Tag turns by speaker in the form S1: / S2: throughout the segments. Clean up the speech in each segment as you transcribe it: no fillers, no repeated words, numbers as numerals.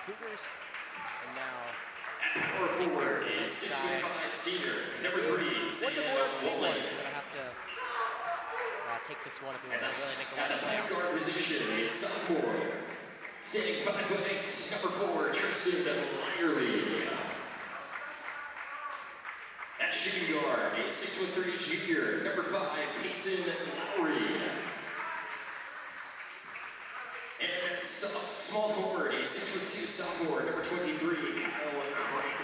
S1: Cougars. And now
S2: power forward is 6'5" senior, number 3, Sam Woolen.
S1: We're going to have to take this one if we want to really make a
S2: At
S1: run
S2: the
S1: at
S2: point guard position is sophomore, standing 5'8", number 4, Tristan Lyerly. At shooting guard is 6'3" junior, number 5, Peyton Lowry. And at small forward, a 6'2" sophomore, number 23, Kyle Crank.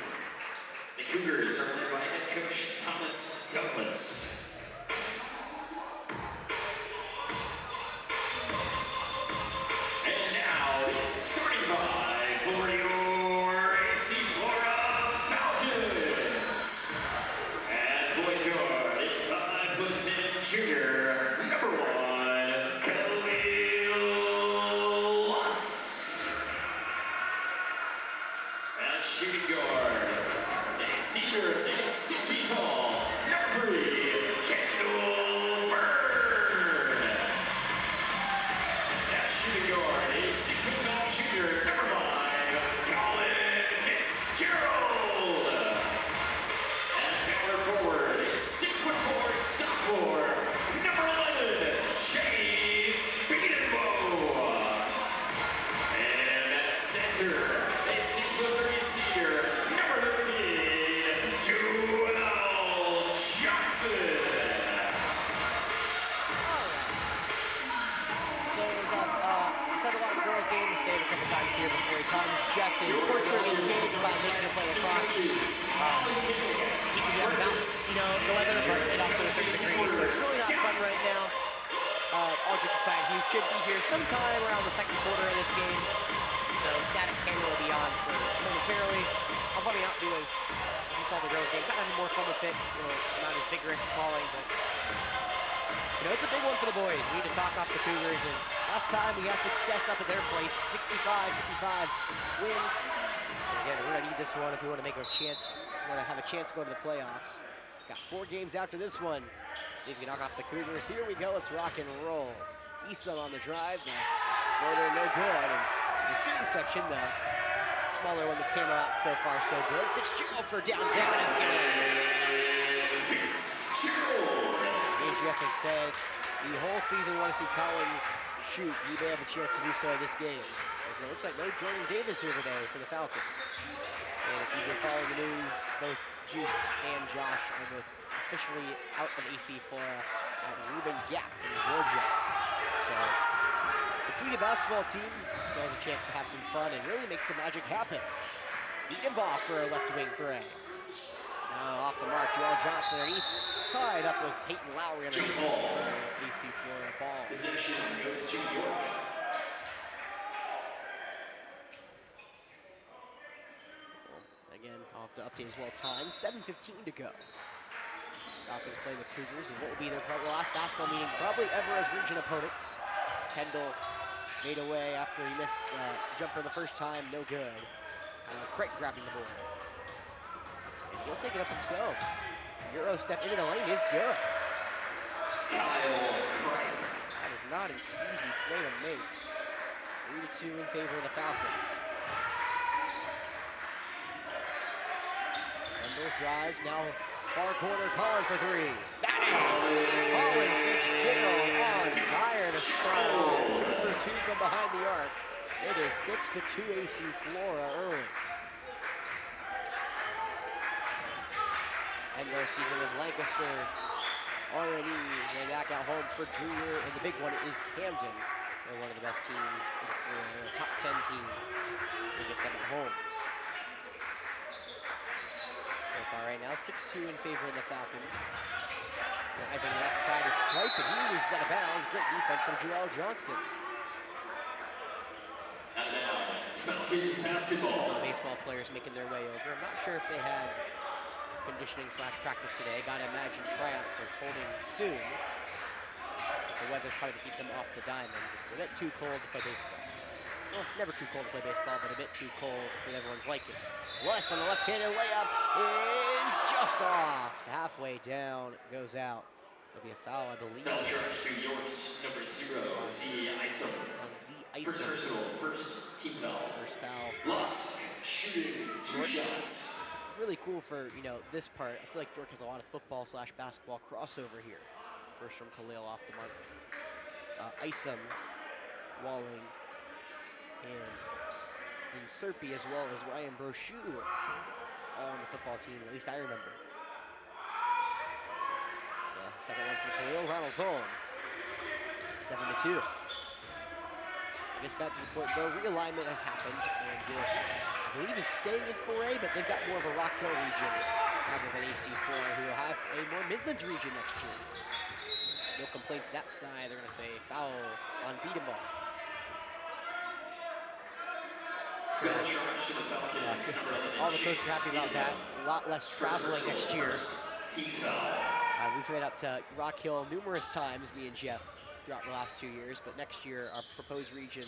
S2: The Cougars are led by head coach Thomas Douglas. And now, starting five for your AC Flora Falcons. At point guard, a 5'10" junior, number 1, Khalil Luss. At shooting guard, a senior, 6 feet tall, number 3, Kendall Byrd. At shooting guard, a 6 foot tall junior, number 5, Colin Fitzgerald. At power forward, a 6'4" sophomore, number 11, Chase Beadenbow. And at center, a 6'3" senior, number 13, Joel Johnson.
S1: So said a lot of the girls' game. We'll save a couple times here before he comes. Jeff is torturing his kids by making them play lacrosse. Keeping them out, the weather, but it also is 6 degrees, so it's really not fun right now. All jokes aside, he should be here sometime around the second quarter of this game. So static camera will be on for momentarily. I'll probably not do as you saw the girls' game. Kind of having more fun with it. Not as vigorous calling, but it's a big one for the boys. We need to talk off the Cougars, and last time we had success up at their place, 65-55 win. And again, we're gonna need this one if we want to make a chance. We want to have a chance to go to the playoffs. Got 4 games after this one. See if we can knock off the Cougars. Here we go. Let's rock and roll. Issa on the drive. The floater no good. And the shooting section, the smaller one that came out so far so good. Fitzgerald for downtown is good.
S2: Fitzgerald.
S1: AGF have said the whole season want to see Colin shoot. He may have a chance to do so in this game. As it looks like no Jordan Davis here today for the Falcons. And if you've been following the news, both Juice and Josh are both officially out of AC Flora at Reuben Gap in Georgia. So, the depleted basketball team still has a chance to have some fun and really make some magic happen. Beadenbow for a left wing threat. Now off the mark, Joel Johnson underneath, tied up with Peyton Lowry on the AC Flora ball.
S2: Possession goes to York.
S1: Again, I'll have to update as well time. 7:15 to go. Falcons playing the Cougars in what will be their last basketball meeting probably ever as region opponents. Kendall made away after he missed jumper the first time, no good. Craig grabbing the board. And he'll take it up himself. Euro step into the lane is good.
S2: Kyle Crank.
S1: That is not an easy play to make. 3-2 in favor of the Falcons. Kendall drives, now far corner, Colin for 3. Colin Fitzgerald on fire to start off. 2 for 2 from behind the arc. It is 6-2 AC Flora early. And their season with Lancaster already back at home for junior, and the big one is Camden. They're one of the best teams in Florida, a top 10 team. We'll get them at home. So far right now, 6-2 in favor of the Falcons. Driving left side is Pripe, and he was out of bounds. Great defense from Joel Johnson.
S2: Out of bounds, Falcons basketball.
S1: All the baseball players making their way over. I'm not sure if they had conditioning / practice today. Gotta imagine tryouts are holding soon. The weather's probably to keep them off the diamond. It's a bit too cold to play baseball. Well, never too cold to play baseball, but a bit too cold for everyone's liking. West on the left-handed layup is just off. Halfway down, goes out. There'll be a foul, I believe.
S2: Foul charge to York's number 0, Z Isom.
S1: On Z Isom.
S2: First team foul.
S1: First foul.
S2: Lusk shooting 2 shots.
S1: Really cool for, this part. I feel like York has a lot of football / basketball crossover here. First from Khalil off the mark. Isom, Walling, and Serpy, as well as Ryan Brochu, all on the football team, at least I remember. Second one from Khalil, Ronald's home. 7-2. I guess back to the point though, realignment has happened, and York, I believe, is staying in 4A, but they've got more of a Rock Hill region rather than AC Flora, who will have a more Midlands region next year. No complaints that side. They're gonna say foul on Beatenball.
S2: Foul charge to the Falcons.
S1: All the coaches are happy about that. A lot less traveling next year.
S2: Team foul.
S1: We've made up to Rock Hill numerous times, me and Jeff, throughout the last 2 years, but next year our proposed region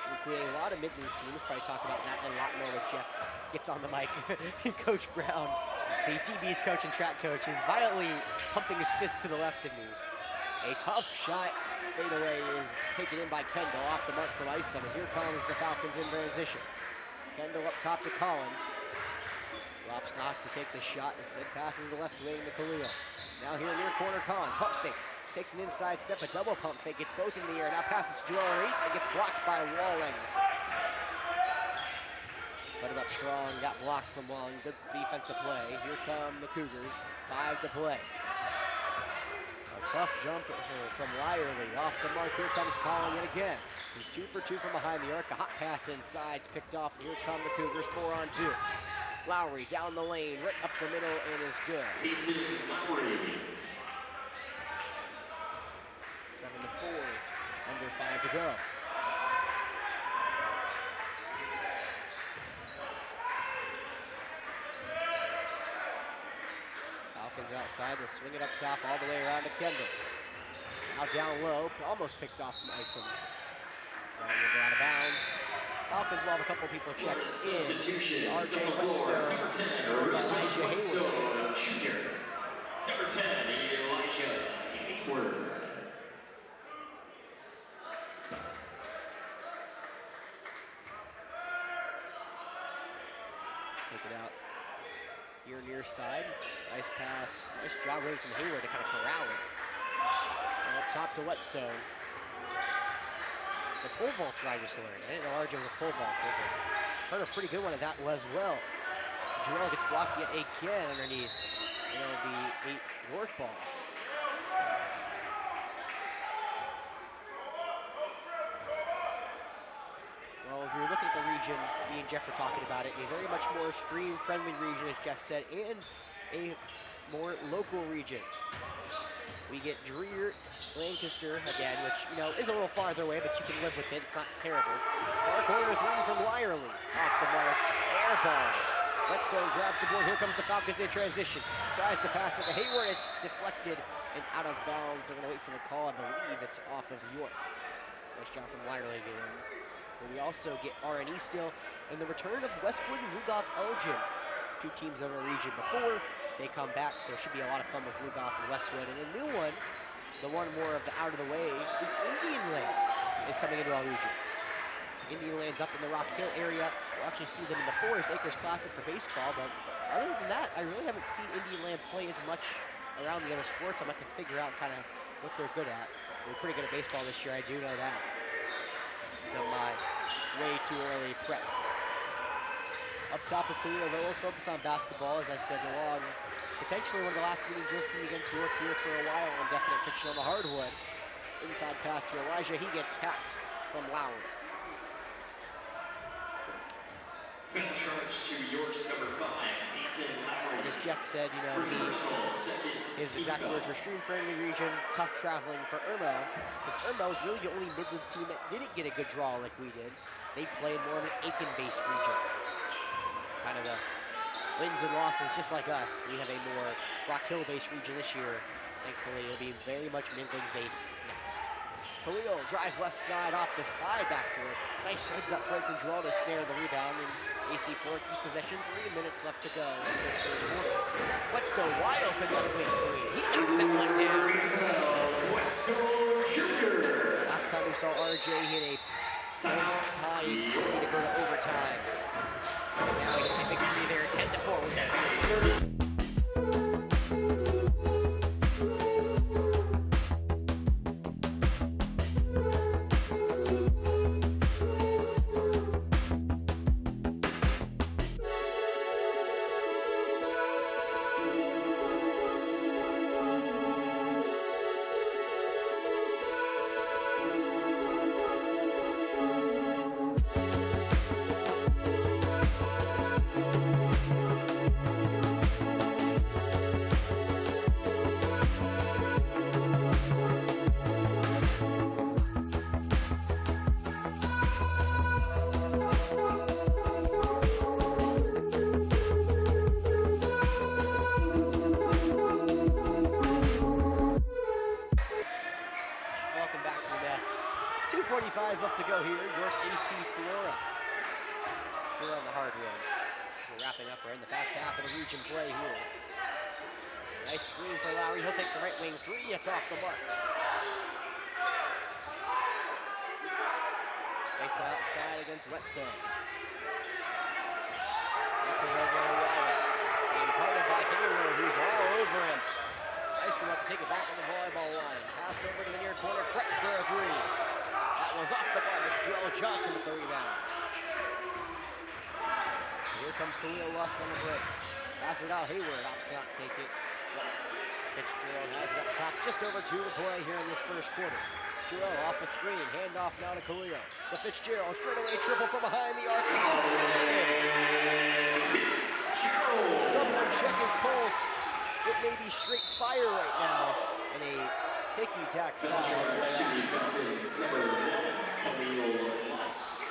S1: should include a lot of Midlands teams. Probably talk about that and a lot more when Jeff gets on the mic. And Coach Brown, the DB's coach and track coach, is violently pumping his fist to the left of me. A tough shot, fadeaway, is taken in by Kendall off the mark from Isom, and here comes the Falcons in transition. Kendall up top to Colin. Lops knocked to take the shot, instead passes the left wing to Khalil. Now here near corner, Colin, pump fakes, takes an inside step, a double pump fake, gets both in the air, now passes to Joel Reith, and gets blocked by Walling. Put it up strong, got blocked from Walling, good defensive play. Here come the Cougars, 5 to play. A tough jump from Lyerly, off the mark, here comes Colin yet again. He's 2 for 2 from behind the arc, a hot pass inside, it's picked off, and here come the Cougars, 4-on-2. Lowry down the lane, right up the middle, and is good.
S2: Lowry.
S1: 7-4, under 5 to go. Falcons outside, they'll swing it up top all the way around to Kendall. Now down low, almost picked off from Isom. Now we'll go out of bounds. Falcons will have a couple people check in.
S2: Substitution.
S1: RJ Whetstone,
S2: Number 10,
S1: Elijah Hayward.
S2: Jr. Number 10, Elijah Hayward.
S1: Take it out here near side. Nice pass. Nice job really from Hayward to kind of corral it. And up top to Whetstone. The pole vaulter I just learned. I didn't know RJ was a pole vaulter, but heard a pretty good one of that as well. Joel gets blocked yet again underneath. It'll be a York ball. Well, if you're looking at the region, me and Jeff were talking about it, a very much more stream-friendly region, as Jeff said, and a more local region. We get Dreer, Lancaster again, which, is a little farther away, but you can live with it. It's not terrible. Far corner 3 from Lyerly. Off the mark. Air ball. Whetstone grabs the board. Here comes the Falcons in transition. Tries to pass it to Hayward. It's deflected and out of bounds. They're going to wait for the call. I believe it's off of York. Nice job from Lyerly again. But we also get R&E still. And the return of Westwood and Lugoff Elgin. 2 teams in our region before. They come back, so it should be a lot of fun with Lugoff and Westwood. And a new one, the one more of the out of the way, is Indian Land is coming into our region. Indian Land's up in the Rock Hill area. We'll actually see them in the Forest Acres Classic for baseball, but other than that, I really haven't seen Indian Land play as much around the other sports. I'm going to have to figure out kind of what they're good at. They're pretty good at baseball this year, I do know that. Done my way too early prep. Up top is Khalil. They'll focus on basketball, as I said, along potentially one of the last meetings you'll see against York here for a while on definite fiction on the hardwood. Inside pass to Elijah. He gets hacked from Lowry.
S2: Foul charge to York's number 5, Peyton Lowry.
S1: As Jeff said, his exact words were stream-friendly region, tough traveling for Irmo, because Irmo was really the only Midlands team that didn't get a good draw like we did. They played more of an Aiken-based region. Kind of the wins and losses, just like us. We have a more Rock Hill-based region this year. Thankfully, it'll be very much Midlands-based next. Khalil drives left side off the side backboard. Nice heads-up play from Joel to snare the rebound, and AC Flora keeps possession. 3 minutes left to go in this first quarter. Whetstone wide open left wing 3. He knocks that one down.
S2: Whetstone Jr.
S1: Last time we saw RJ hit a Tie, 3 to go to overtime. It's a big 3 there, 10-4 with that 30. Welcome back to the nest. 2:45 left to go here. York AC Flora. Here on the hard way. We're wrapping up. We're in the back half of the region play here. Nice screen for Lowry. He'll take the right wing 3. It's off the mark. Nice outside against Whetstone. That's a over Lowry. Being guarded by Hayward, who's all over him. Nice enough to take it back on the volleyball line. Pass over to the near corner, Craig for a 3. That one's off the mark. Joel Johnson with the rebound. Here comes Khalil Lusk on the break. Pass it out, Hayward opts not take it. Fitzgerald has it up top, just over 2 to play here in this first quarter. Joel off the screen, handoff now to Khalil. To Fitzgerald, straight away triple from behind the arc. Someone check his pulse. It may be straight fire right now in a ticky-tack foul.
S2: Khalil Lusk.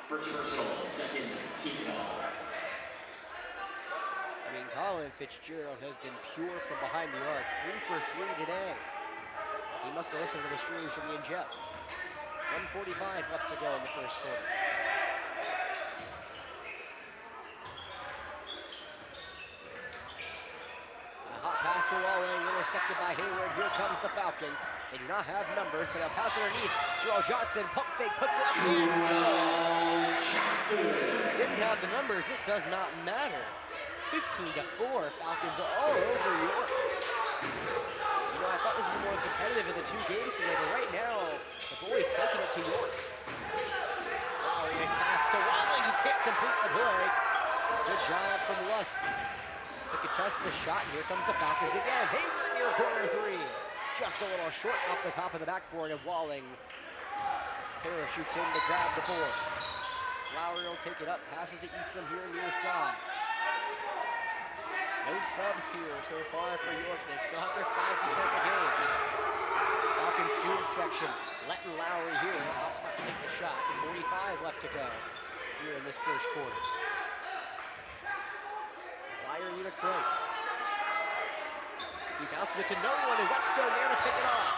S2: First personal, second team foul.
S1: I mean, Colin Fitzgerald has been pure from behind the arc. 3 for 3 today. He must have listened to the streams from me and Jeff. 1:45 left to go in the first quarter. Hot pass to Walling, intercepted by Hayward. Here comes the Falcons. They do not have numbers, but they'll pass it underneath. Joel Johnson, pump fake, puts it up. Didn't have the numbers, it does not matter. 15-4, Falcons all over York. You know, I thought this would be more competitive in the 2 games today, but right now, the boys taking it to York. Lowry is passed to Walling, who can't complete the play. Good job from Lusk. To contest the shot, and here comes the Falcons again. Hayward near corner 3. Just a little short off the top of the backboard of Walling. Parachutes in to grab the board. Lowry will take it up, passes to Eastham here near side. No subs here so far for York. They still have their 5s to start the game. Falcons student section, letting Lowry here. Opts not to take the shot. 45 left to go here in this first quarter. Lyerly to Craig. He bounces it to no one, and Whetstone there to pick it off.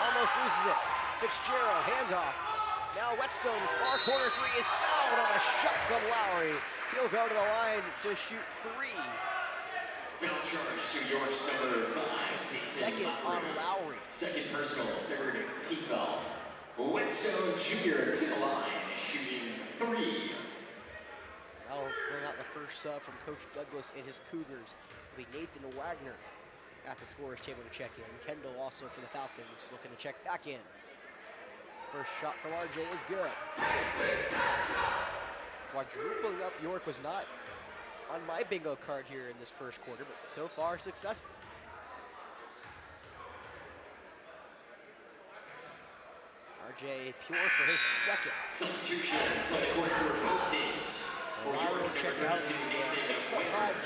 S1: Almost loses it. Fitzgerald, handoff. Now Whetstone, far corner 3 is fouled on a shot from Lowry. He'll go to the line to shoot 3.
S2: Foul charge to York's number 5.
S1: Second on Lowry.
S2: Second personal, third team foul. Whetstone Jr. to the line, shooting 3.
S1: I'll bring out the first sub from Coach Douglas and his Cougars. It'll be Nathan Wagner at the scorer's table to check in. Kendall also for the Falcons looking to check back in. First shot from RJ is good. Quadrupling up York was not on my bingo card here in this first quarter, but so far successful. RJ pure for his second.
S2: Substitutions on the court for both teams.
S1: So Lowry will check out 6'5"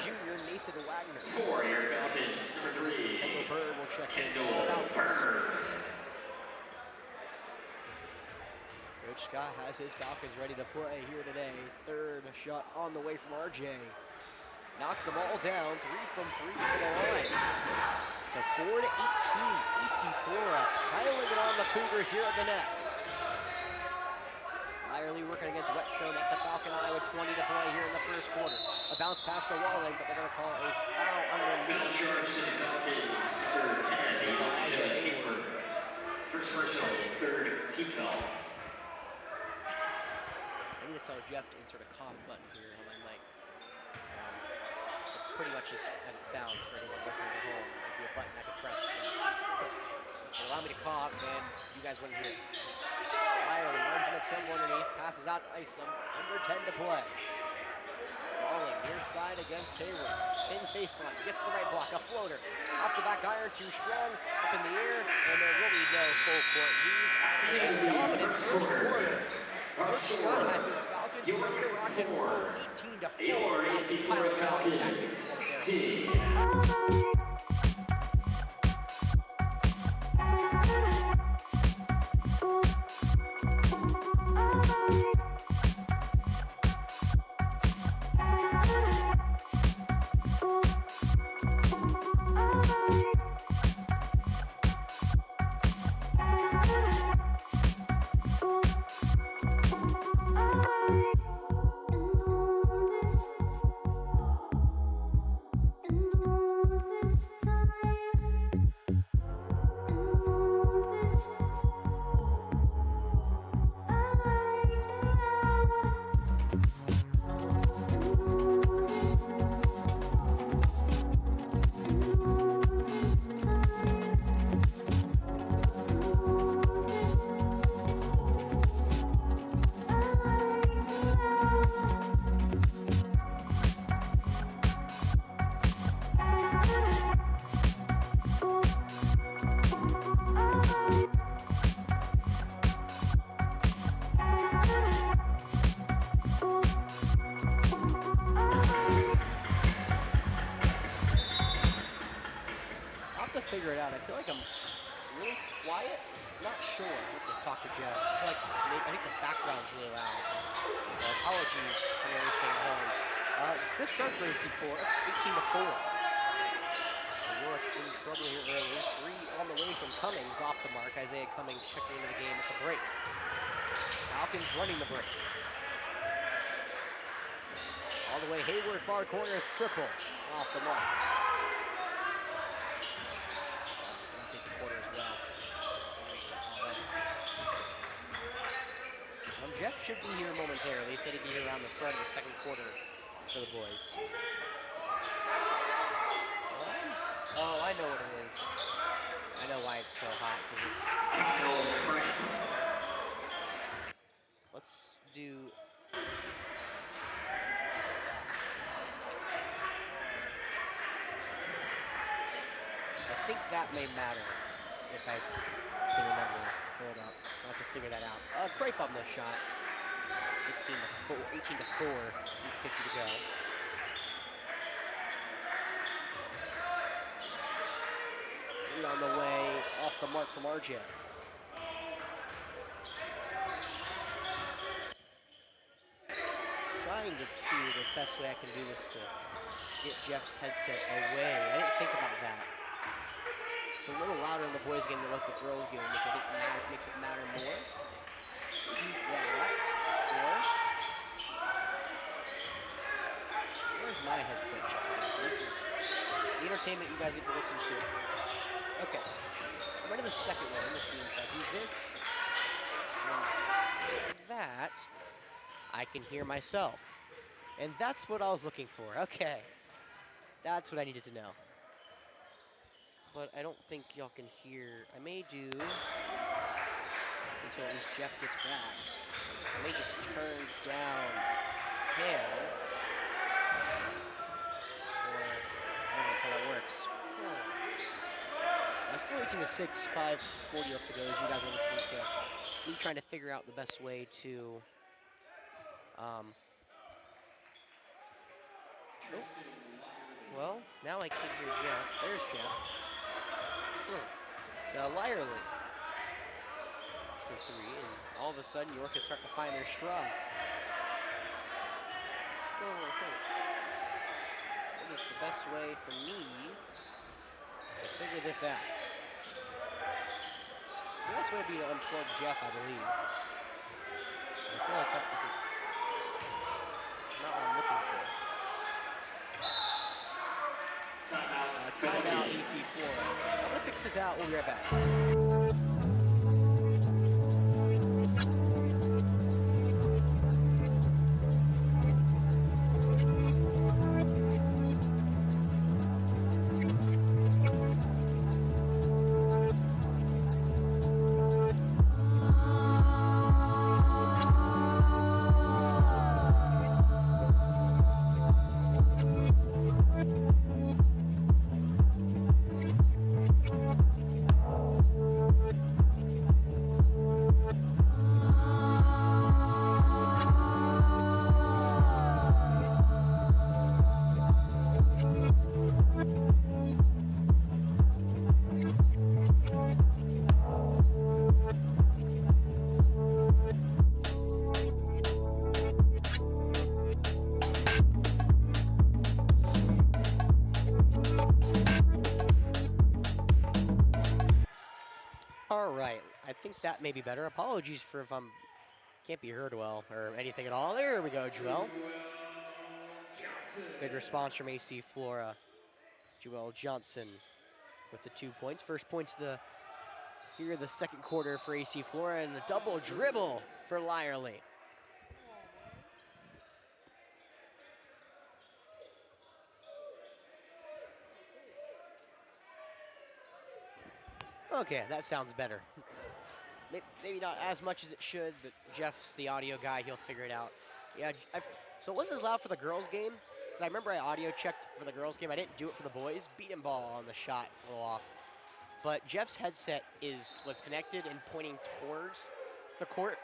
S1: junior Nathan Wagner.
S2: 4 Air Falcons, number 3.
S1: Kendall Bird will check in.
S2: Kendall Bird.
S1: Coach Scott has his Falcons ready to play here today. Third shot on the way from RJ. Knocks them all down. 3 from 3 for the line. So 4 to 18. AC Flora piling it on the Cougars here at the nest. Lyerly working against Whetstone at the Falcon Eye with 20 to play here in the first quarter. A bounce pass to Walling, but they're going to call a foul underneath.
S2: Foul charge to the Falcons, number 10, Elijah Hayward. First personal, third team foul.
S1: tell Jeff to insert a cough button here on my mic. It's pretty much as it sounds for anyone listening at home. It'd be a button I could press. It'll allow me to cough, and you guys wouldn't hear it. Riley runs in the tremble underneath, passes out to Isom, under 10 to play. Falling near side against Hayward. Spins baseline, gets the right block, a floater. Off the back iron, too strong, up in the air, and there will be no full court lead. And dominant first quarter. First quarter has his Falcons ready to rock and roll, 18 to 4.
S2: Your AC Flora Falcons team.
S1: Figure it out. I feel like I'm really quiet. I'm not sure. I have to talk to Jeff. I think the background's really loud. So apologies for listening at home. Good start for AC Flora, 18 to 4. New York in trouble here early. 3 on the way from Cummings off the mark. Isaiah Cummings checking into the game at the break. Falcons running the break. All the way Hayward, far corner, triple off the mark. Jeff should be here momentarily. He said he'd be here around the start of the second quarter for the boys. Oh, I know what it is. I know why it's so hot, because it's... Let's do... I think that may matter, if I can remember. Hold up. I'll have to figure that out. Crepe on this shot. 16 to 4, 18 to 4, 50 to go. Three on the way, off the mark from RJ. Trying to see the best way I can do this to get Jeff's headset away. I didn't think about that. It's a little louder in the boys' game than it was the girls' game, which I think makes it matter more. Where's my headset check? This is the entertainment you guys get to listen to. Okay, I'm ready to the second one, which means if I do this and that, I can hear myself. And that's what I was looking for. Okay, that's what I needed to know. But I don't think y'all can hear. I may do, until at least Jeff gets back, I may just turn down him. Or, I don't know, that's how that works. Still 18 to 6, 5:40 left to go as you guys are listening to me trying to figure out the best way to, well, now I can hear Jeff. There's Jeff. Now Lyerly for 3, and all of a sudden York is starting to find their stride. What is the best way for me to figure this out? The best way would be to unplug Jeff, I believe. I feel like that is not what I'm looking for. Timeout, AC Flora. I'm going to fix this out. We'll be right back. I think that may be better. Apologies for if I'm can't be heard well or anything at all. There we go, Joel. Good response from AC Flora. Joel Johnson with the 2 points. First points here the second quarter for AC Flora, and a double dribble for Lyerly. Okay, that sounds better. Maybe not as much as it should, but Jeff's the audio guy. He'll figure it out. Yeah, so was this loud for the girls' game? Because I remember I audio checked for the girls' game. I didn't do it for the boys. Beat and ball on the shot, a little off. But Jeff's headset was connected and pointing towards the court.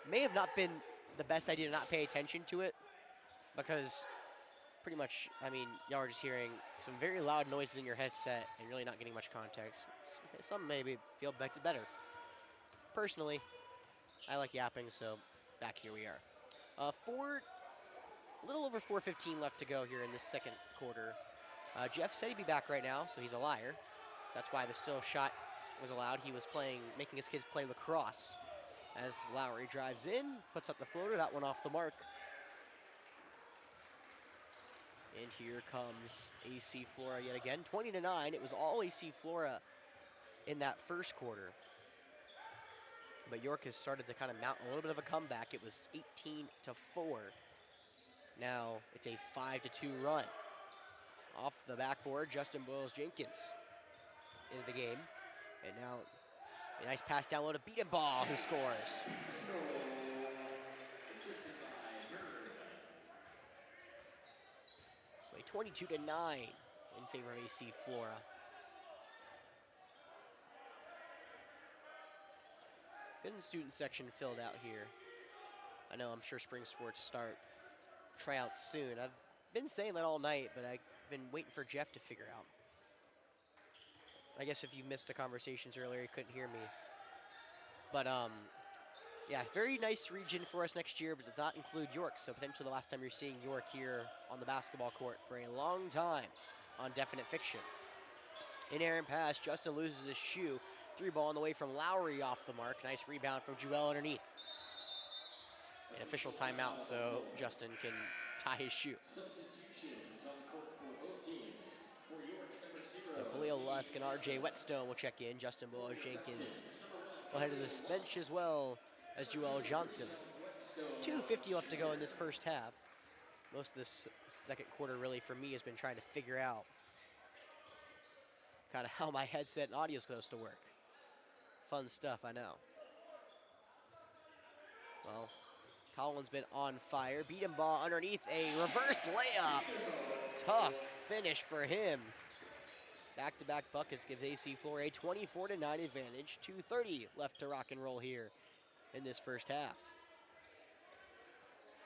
S1: May have not been the best idea to not pay attention to it, because pretty much, I mean, y'all are just hearing some very loud noises in your headset and really not getting much context. Some maybe feel better. Personally, I like yapping, so back here we are. A little over 4:15 left to go here in this second quarter. Jeff said he'd be back right now, so he's a liar. That's why the still shot was allowed. He was making his kids play lacrosse. As Lowry drives in, puts up the floater, that one off the mark. And here comes AC Flora yet again, 20-9. It was all AC Flora in that first quarter. But York has started to kind of mount a little bit of a comeback. It was 18-4. Now it's a 5-2 run. Off the backboard, Justin Boyles-Jenkins into the game. And now a nice pass down low to Beat and Ball, who scores. So a 22-9 in favor of AC Flora. Good student section filled out here. I know, I'm sure spring sports tryouts soon. I've been saying that all night, but I've been waiting for Jeff to figure out. I guess if you missed the conversations earlier, you couldn't hear me. But yeah, very nice region for us next year, but does not include York. So potentially the last time you're seeing York here on the basketball court for a long time on Definite Fiction. In air and pass, Justin loses his shoe. 3-ball on the way from Lowry off the mark. Nice rebound from Joel underneath. An official timeout, so Justin can tie his shoe.
S2: Substitutions on the court for both teams. For York, number 0.
S1: So Khalil Lusk and RJ Whetstone will check in. Justin Boyles-Jenkins will head to the bench as well as Joel Johnson. 2:50 left to go in this first half. Most of this second quarter really for me has been trying to figure out kind of how my headset and audio is supposed to work. Fun stuff, I know. Well, Colin's been on fire. Beat and ball underneath, a reverse layup. Tough finish for him. Back-to-back buckets gives AC Flora a 24-9 advantage. 2:30 left to rock and roll here in this first half.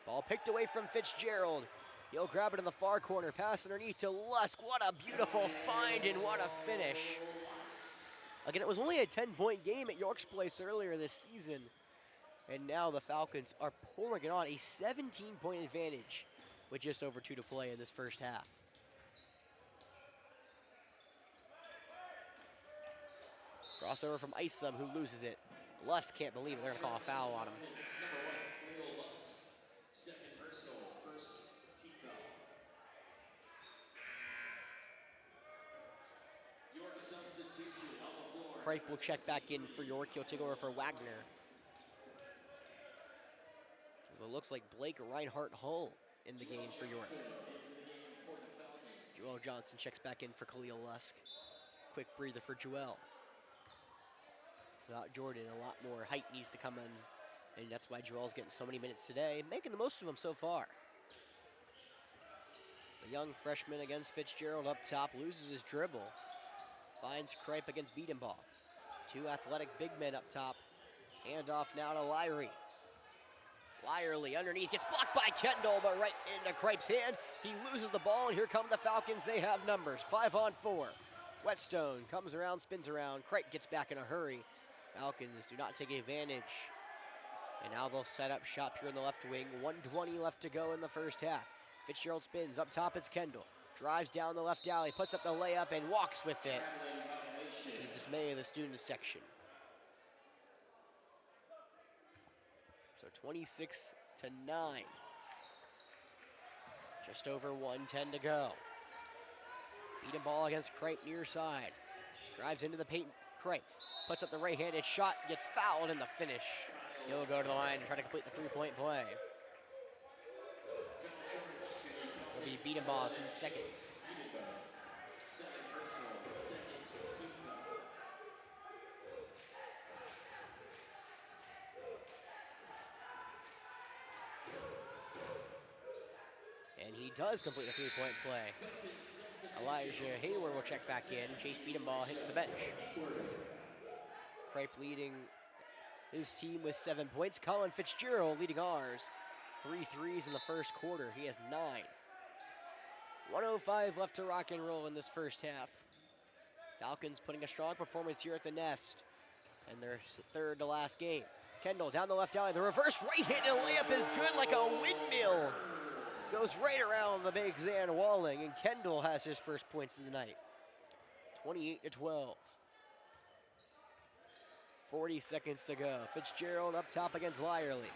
S1: Ball picked away from Fitzgerald. He'll grab it in the far corner. Pass underneath to Lusk. What a beautiful find and what a finish. Again, it was only a 10-point game at York's Place earlier this season. And now the Falcons are pouring it on. A 17-point advantage with just over 2 to play in this first half. Crossover from Isom, who loses it. Lusk can't believe it. They're going to call a foul on him.
S2: Second personal, first team foul. York substitution on the floor.
S1: Kripe will check back in for York. He'll take over for Wagner. It looks like Blake Reinhardt Hull in the game for York. Joel Johnson checks back in for Khalil Lusk. Quick breather for Joel. Without Jordan, a lot more height needs to come in, and that's why Joel's getting so many minutes today, making the most of them so far. The young freshman against Fitzgerald up top, loses his dribble. Finds Kripe against Beat and Ball. 2 athletic big men up top. Hand off now to Lyrie. Lyerly underneath, gets blocked by Kendall, but right into Kripe's hand. He loses the ball, and here come the Falcons. They have numbers, 5-on-4. Whetstone comes around, spins around. Kripe gets back in a hurry. Falcons do not take advantage. And now they'll set up shop here in the left wing. 1:20 left to go in the first half. Fitzgerald spins, up top it's Kendall. Drives down the left alley, puts up the layup, and walks with it. To the dismay of the student section. So 26-9. Just over 1:10 to go. Beating ball against Kripe near side. Drives into the paint. Kripe puts up the right-handed shot, gets fouled in the finish. He'll go to the line to try to complete the three-point play. It'll be beating balls in second. And he does complete the three-point play. Elijah Hayward will check back in. Chase Beatenball hits the bench. Kripe leading his team with 7 points. Colin Fitzgerald leading ours. 3 threes in the first quarter. He has 9. 1:05 left to rock and roll in this first half. Falcons putting a strong performance here at the Nest in their third to last game. Kendall down the left alley. The reverse right-handed layup is good like a windmill. Goes right around the big Zan Walling, and Kendall has his first points of the night. 28-12. 40 seconds to go. Fitzgerald up top against Lyerly.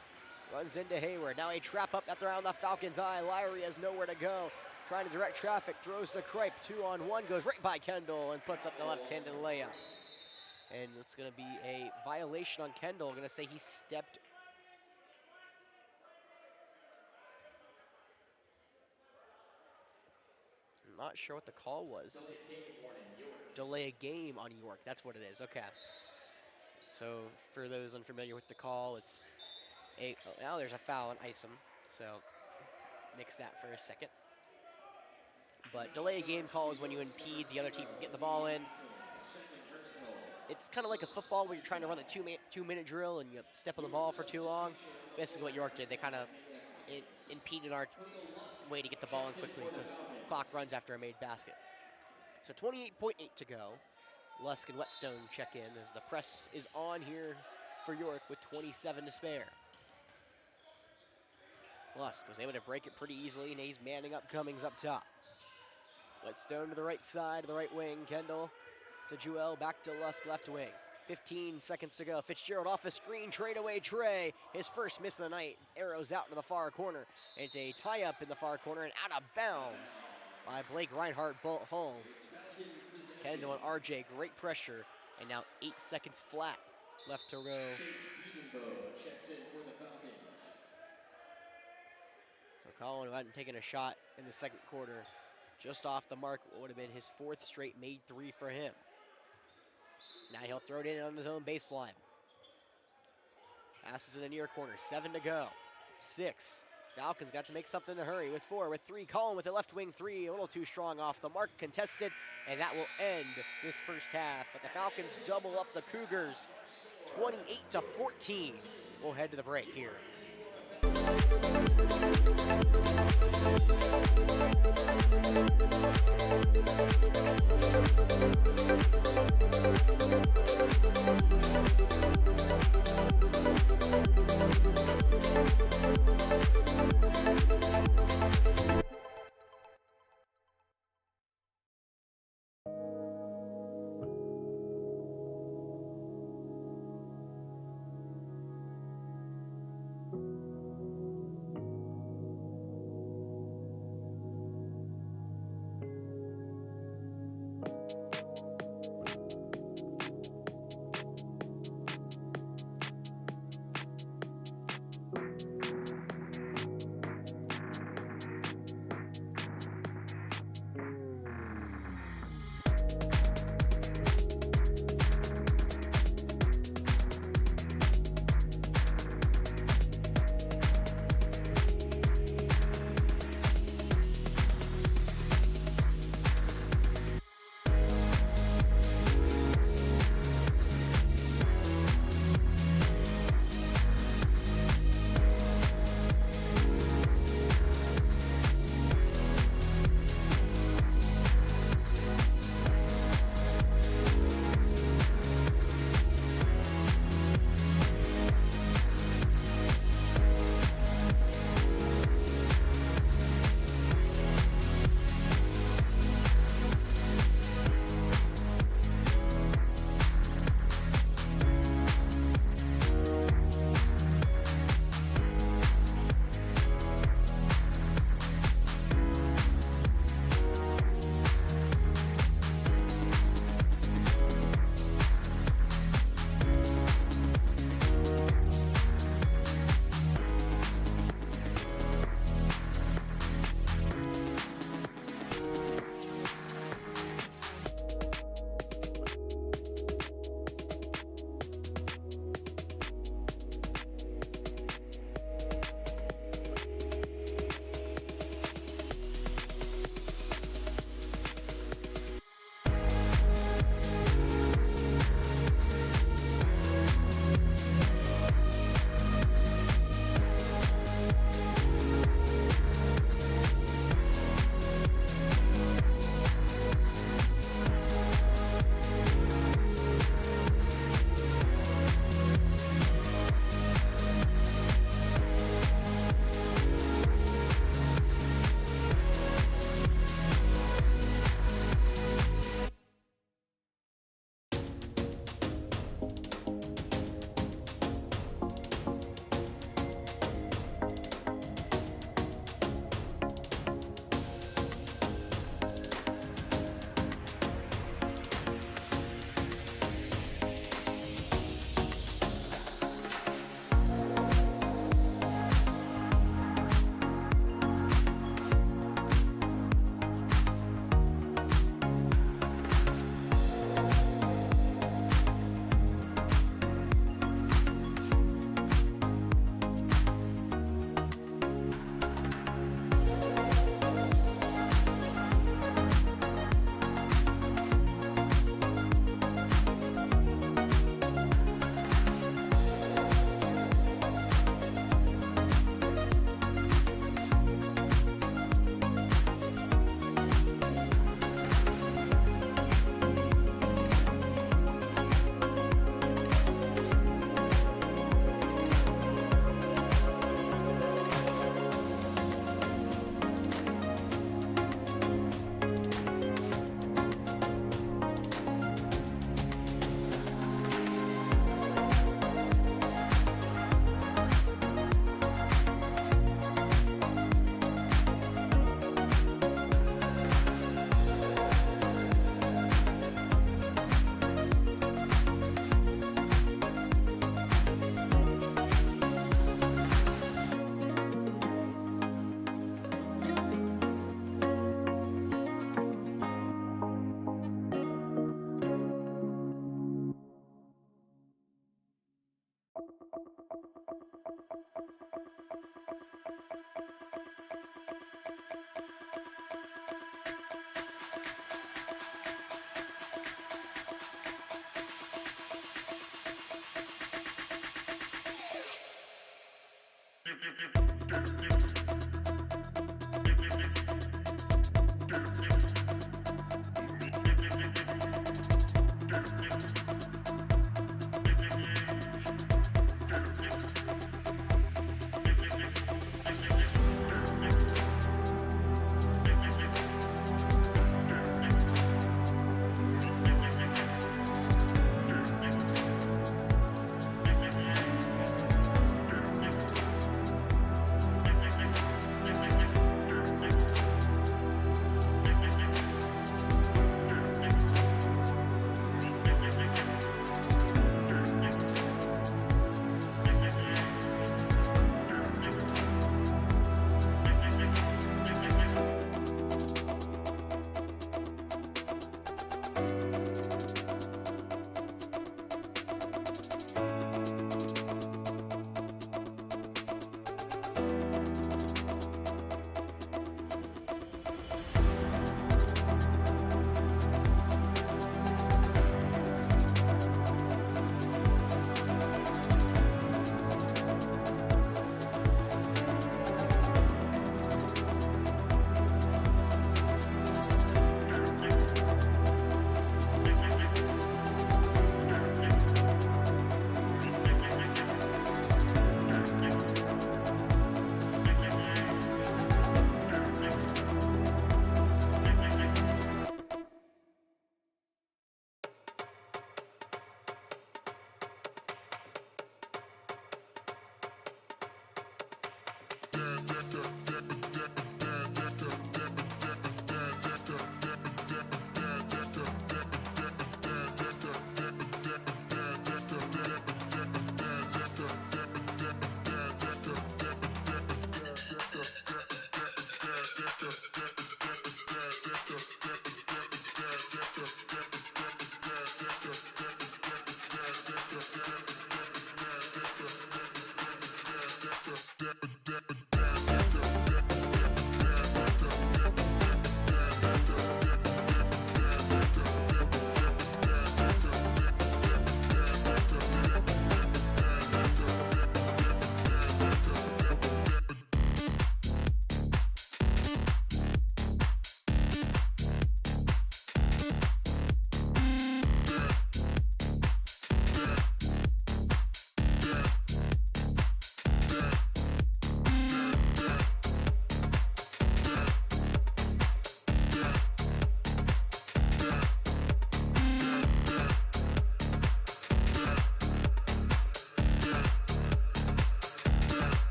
S1: Runs into Hayward. Now a trap up around the Falcons' eye. Lyerly has nowhere to go. Trying to direct traffic. Throws to Kripe. 2-on-1. Goes right by Kendall and puts up the left-handed layup. And it's going to be a violation on Kendall. I'm going to say he stepped. I'm not sure what the call was. Delay a game on York. That's what it is. Okay. So for those unfamiliar with the call, it's now there's a foul on Isom. So nix that for a second. But delay a game call is when you impede the other team from getting the ball in. It's kind of like a football where you're trying to run a two-minute drill and you step on the ball for too long. Basically what York did, they kind of impeded our way to get the ball in quickly because clock runs after a made basket. So 28.8 to go. Lusk and Whetstone check in as the press is on here for York with 27 to spare. Lusk was able to break it pretty easily, and he's manning up Cummings up top. Whetstone to the right side, the right wing. Kendall to Jewell, back to Lusk, left wing. 15 seconds to go. Fitzgerald off a screen, trade away Trey. His first miss of the night. Arrows out to the far corner. It's a tie-up in the far corner and out of bounds by Blake Reinhardt home. Kendall and RJ, great pressure. And now 8 seconds flat left to go. So Colin, who hadn't taken a shot in the second quarter, just off the mark, what would have been his 4th straight made 3 for him. Now he'll throw it in on his own baseline. Passes to the near corner, 7 to go. 6. Falcons got to make something to hurry with 4, with 3. Colin with a left wing 3, a little too strong off the mark, contested, and that will end this first half. But the Falcons double up the Cougars, 28-14. We'll head to the break here.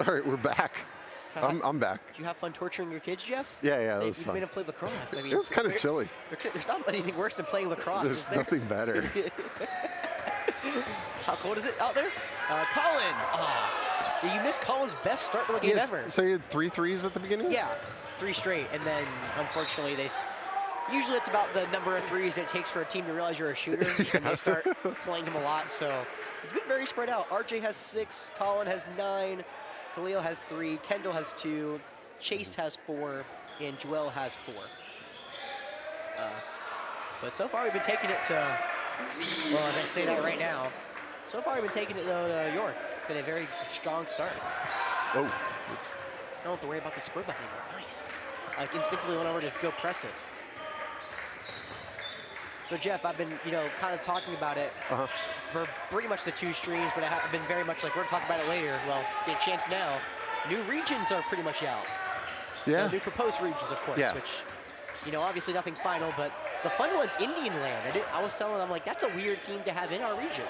S3: All right, we're back.
S1: So
S3: I'm back.
S1: Did you have fun torturing your kids, Jeff?
S3: Yeah, that was
S1: You've
S3: fun.
S1: been to play lacrosse. I mean,
S3: It was kind of chilly.
S1: There's not anything worse than playing lacrosse.
S3: There's
S1: is there?
S3: nothing better.
S1: How cold is it out there? Colin. Yeah, you missed Colin's best start to a game ever.
S3: So you had 3 threes at the beginning?
S1: Yeah, 3 straight, and then unfortunately usually it's about the number of threes that it takes for a team to realize you're a shooter, and they start playing him a lot. So it's been very spread out. RJ has 6, Colin has 9, Khalil has 3, Kendall has 2, Chase has 4, and Joel has 4. But so far we've been taking it to, well, as I say that right now, so far we've been taking it though to York. It's been a very strong start.
S3: Oh.
S1: I don't have to worry about the score button anymore. Nice. I instinctively went over to go press it. So Jeff, I've been, kind of talking about it for pretty much the 2 streams, but I've been very much like, we're gonna talk about it later. Well, get a chance now. New regions are pretty much out.
S3: Yeah.
S1: New proposed regions, of course, which, obviously nothing final, but the fun one's Indian Land. I was telling them, like, that's a weird team to have in our region.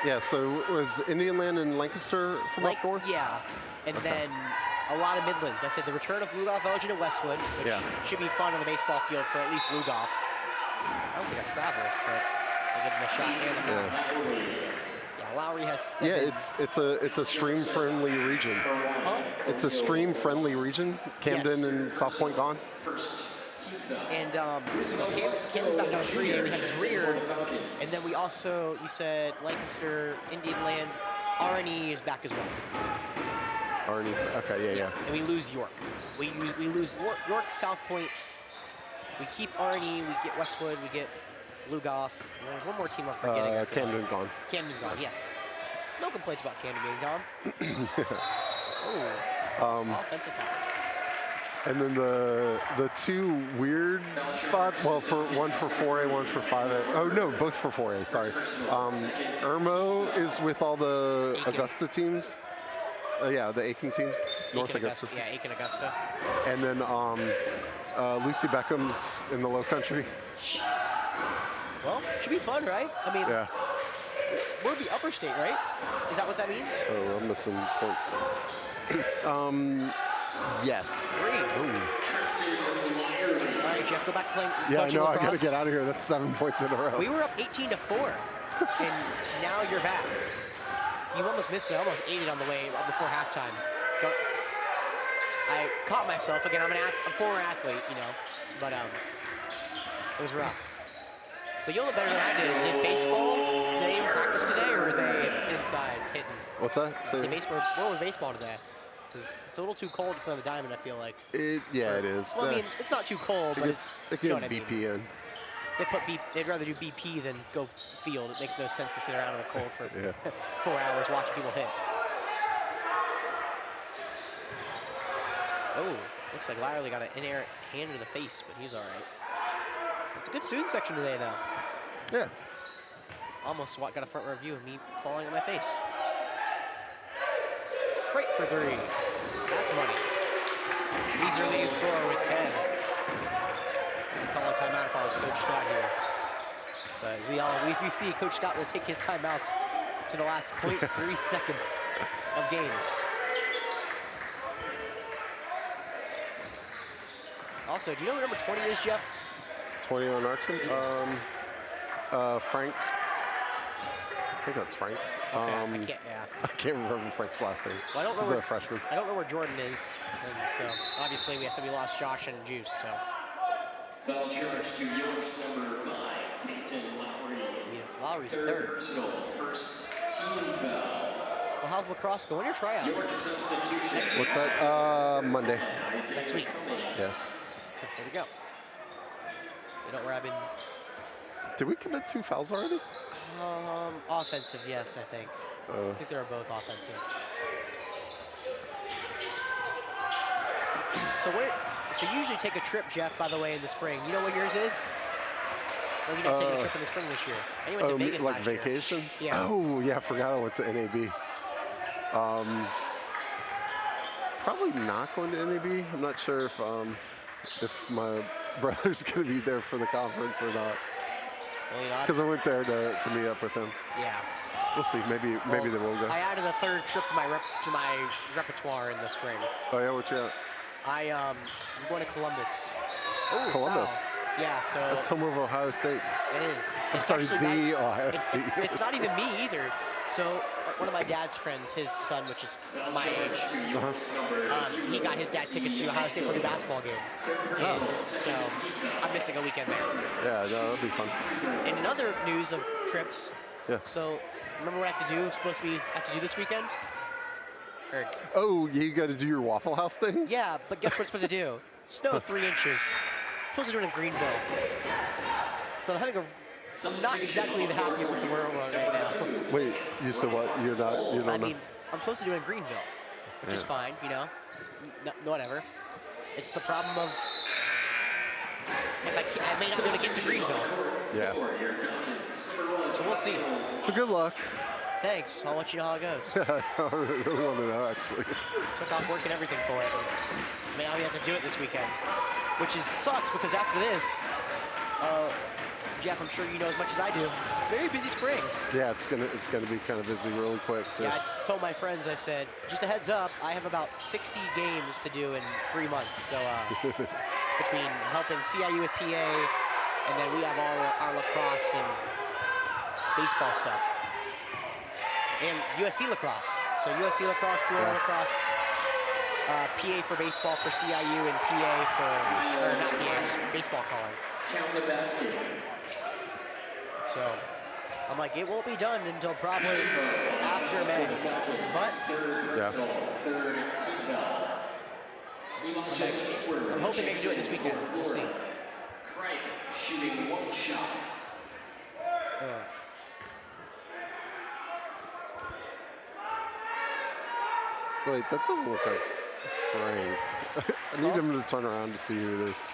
S3: Yeah, so was Indian Land and Lancaster from up north?
S1: Yeah, and then a lot of Midlands. I said the return of Lugoff, Elgin, and Westwood, which should be fun on the baseball field for at least Lugoff. I don't think I traveled, but I give him a shot and a foul. Yeah, Lowry has 7.
S3: Yeah, it's a stream-friendly region.
S1: Huh?
S3: It's a stream-friendly region. Camden and South Point gone.
S1: And Camden's back down 3, and we had Dreer. And then we also, you said Lancaster, Indian Land, RNE is back as well.
S3: RNE's okay, yeah.
S1: And we lose York. We lose York, South Point. We keep Arnie, we get Westwood, we get Lugoff. And there's one more team I'm forgetting.
S3: Camden gone.
S1: Camden's gone, yes. No complaints about Camden being gone. Offensive foul.
S3: And then the 2 weird spots, well, one for 4A, one for 5A. Oh, no, both for 4A, sorry. Irmo is with all the
S1: Aiken.
S3: Augusta teams. Yeah, the Aiken teams, North Augusta.
S1: Yeah, Aiken, Augusta.
S3: And then Lucy Beckham's in the Low Country.
S1: Well, should be fun, right? I mean, we're the upper state, right? Is that what that means?
S3: Oh, I'm missing points. Yes.
S1: 3.
S3: Ooh.
S1: All right, Jeff, go back to playing.
S3: Yeah, I know.
S1: lacrosse.
S3: I got to get out of here. That's 7 points in a row.
S1: We were up 18-4, and now you're back. You almost missed it. I almost ate it on the way before halftime. I caught myself again. I'm a former athlete, but it was rough. So you'll know better than I did. Did baseball? Did they even practice today, or were they inside hitting?
S3: What's that?
S1: Did baseball? What was baseball today? Because it's a little too cold to play on the diamond. I feel like.
S3: It is.
S1: Well, I mean, it's not too cold, but it's.
S3: They
S1: You know
S3: get
S1: what I mean.
S3: BP in.
S1: They'd rather do BP than go field. It makes no sense to sit around in the cold for
S3: Yeah.
S1: 4 hours watching people hit. Oh, looks like Lyerly got an inerrant hand in the face, but he's all right. It's a good student section today, though.
S3: Yeah.
S1: Almost got a front row view of me falling on my face. Great for 3. That's money. He's your leading scorer with 10. Call a timeout if I was Coach Scott here. But we see Coach Scott will take his timeouts to the last 0.3 seconds of games. Also, do you know who number 20 is, Jeff?
S3: 20 on our team? Frank. I think that's Frank.
S1: Okay,
S3: I can't remember Frank's last name.
S1: Well, I don't know
S3: He's
S1: where,
S3: a freshman.
S1: I don't know where Jordan is, and so obviously we lost Josh and Juice. So
S2: Foul charge to York's number 5, Peyton Lowry.
S1: we have Lowry's
S2: Third
S1: third.
S2: personal, first team foul.
S1: Well, how's lacrosse going? Your tryouts
S2: York substitution.
S1: next week.
S3: What's that? Monday.
S1: Next week.
S3: Yeah.
S1: There we go. You know where I've been.
S3: Did we commit 2 fouls already?
S1: Offensive, yes, I think. I think they were both offensive. So you usually take a trip, Jeff, by the way, in the spring. You know what yours is? Or you didn't take a trip in the spring this year? I went to Vegas
S3: like
S1: last year.
S3: vacation?
S1: Yeah.
S3: Oh, yeah, I forgot I went to NAB. Probably not going to NAB. I'm not sure if my brother's going to be there for the conference or not.
S1: Well, you know,
S3: Because I went there to meet up with him.
S1: yeah.
S3: We'll see. Maybe they will go.
S1: I added a third trip to my repertoire in the spring.
S3: Oh yeah, what you at?
S1: I'm going to Columbus. Oh,
S3: Columbus.
S1: Foul. Yeah, so
S3: That's home of Ohio State.
S1: it is.
S3: I'm
S1: It's
S3: sorry,
S1: actually
S3: the Ohio
S1: it's,
S3: State.
S1: it's not even me either. So one of my dad's friends, his son, which is my age, he got his dad tickets to the Ohio State Florida basketball game. So I'm missing a weekend there.
S3: Yeah, no, that'll be fun.
S1: And in other news of trips,
S3: Yeah.
S1: so remember what I have to do? Have to do this weekend? Or,
S3: Oh, you got to do your Waffle House thing?
S1: yeah, but guess what I'm supposed to do? Snow 3 inches. Supposed to do it in Greenville. So I'm not exactly the happiest with the world right now.
S3: Wait, you said what? You don't
S1: I
S3: know?
S1: mean, I'm supposed to do it in Greenville, which is fine, you know. No, whatever. It's the problem of if I may not be able to get to Greenville.
S3: Yeah.
S1: So we'll see.
S3: Well, good luck.
S1: Thanks. I'll let you know how it goes.
S3: I really want to know, actually.
S1: Took off work and everything for it. Now we have to do it this weekend, which sucks because after this, Jeff, I'm sure you know as much as I do. Very busy spring.
S3: Yeah, it's gonna be kind of busy really quick too.
S1: Yeah, I told my friends, I said, just a heads up, I have about 60 games to do in 3 months. So between helping CIU with PA, and then we have all our lacrosse and baseball stuff. And USC lacrosse. So USC lacrosse, Flora lacrosse, PA for baseball for CIU, and PA for, or not PA, just baseball calling.
S2: Count the basket.
S1: So I'm like, it won't be done until probably after May. But
S3: Yeah.
S1: I'm hoping they can do it this weekend. We'll see.
S2: Cripe shooting 1 shot.
S3: Wait, that doesn't look like Frank. I need him to turn around to see who it is.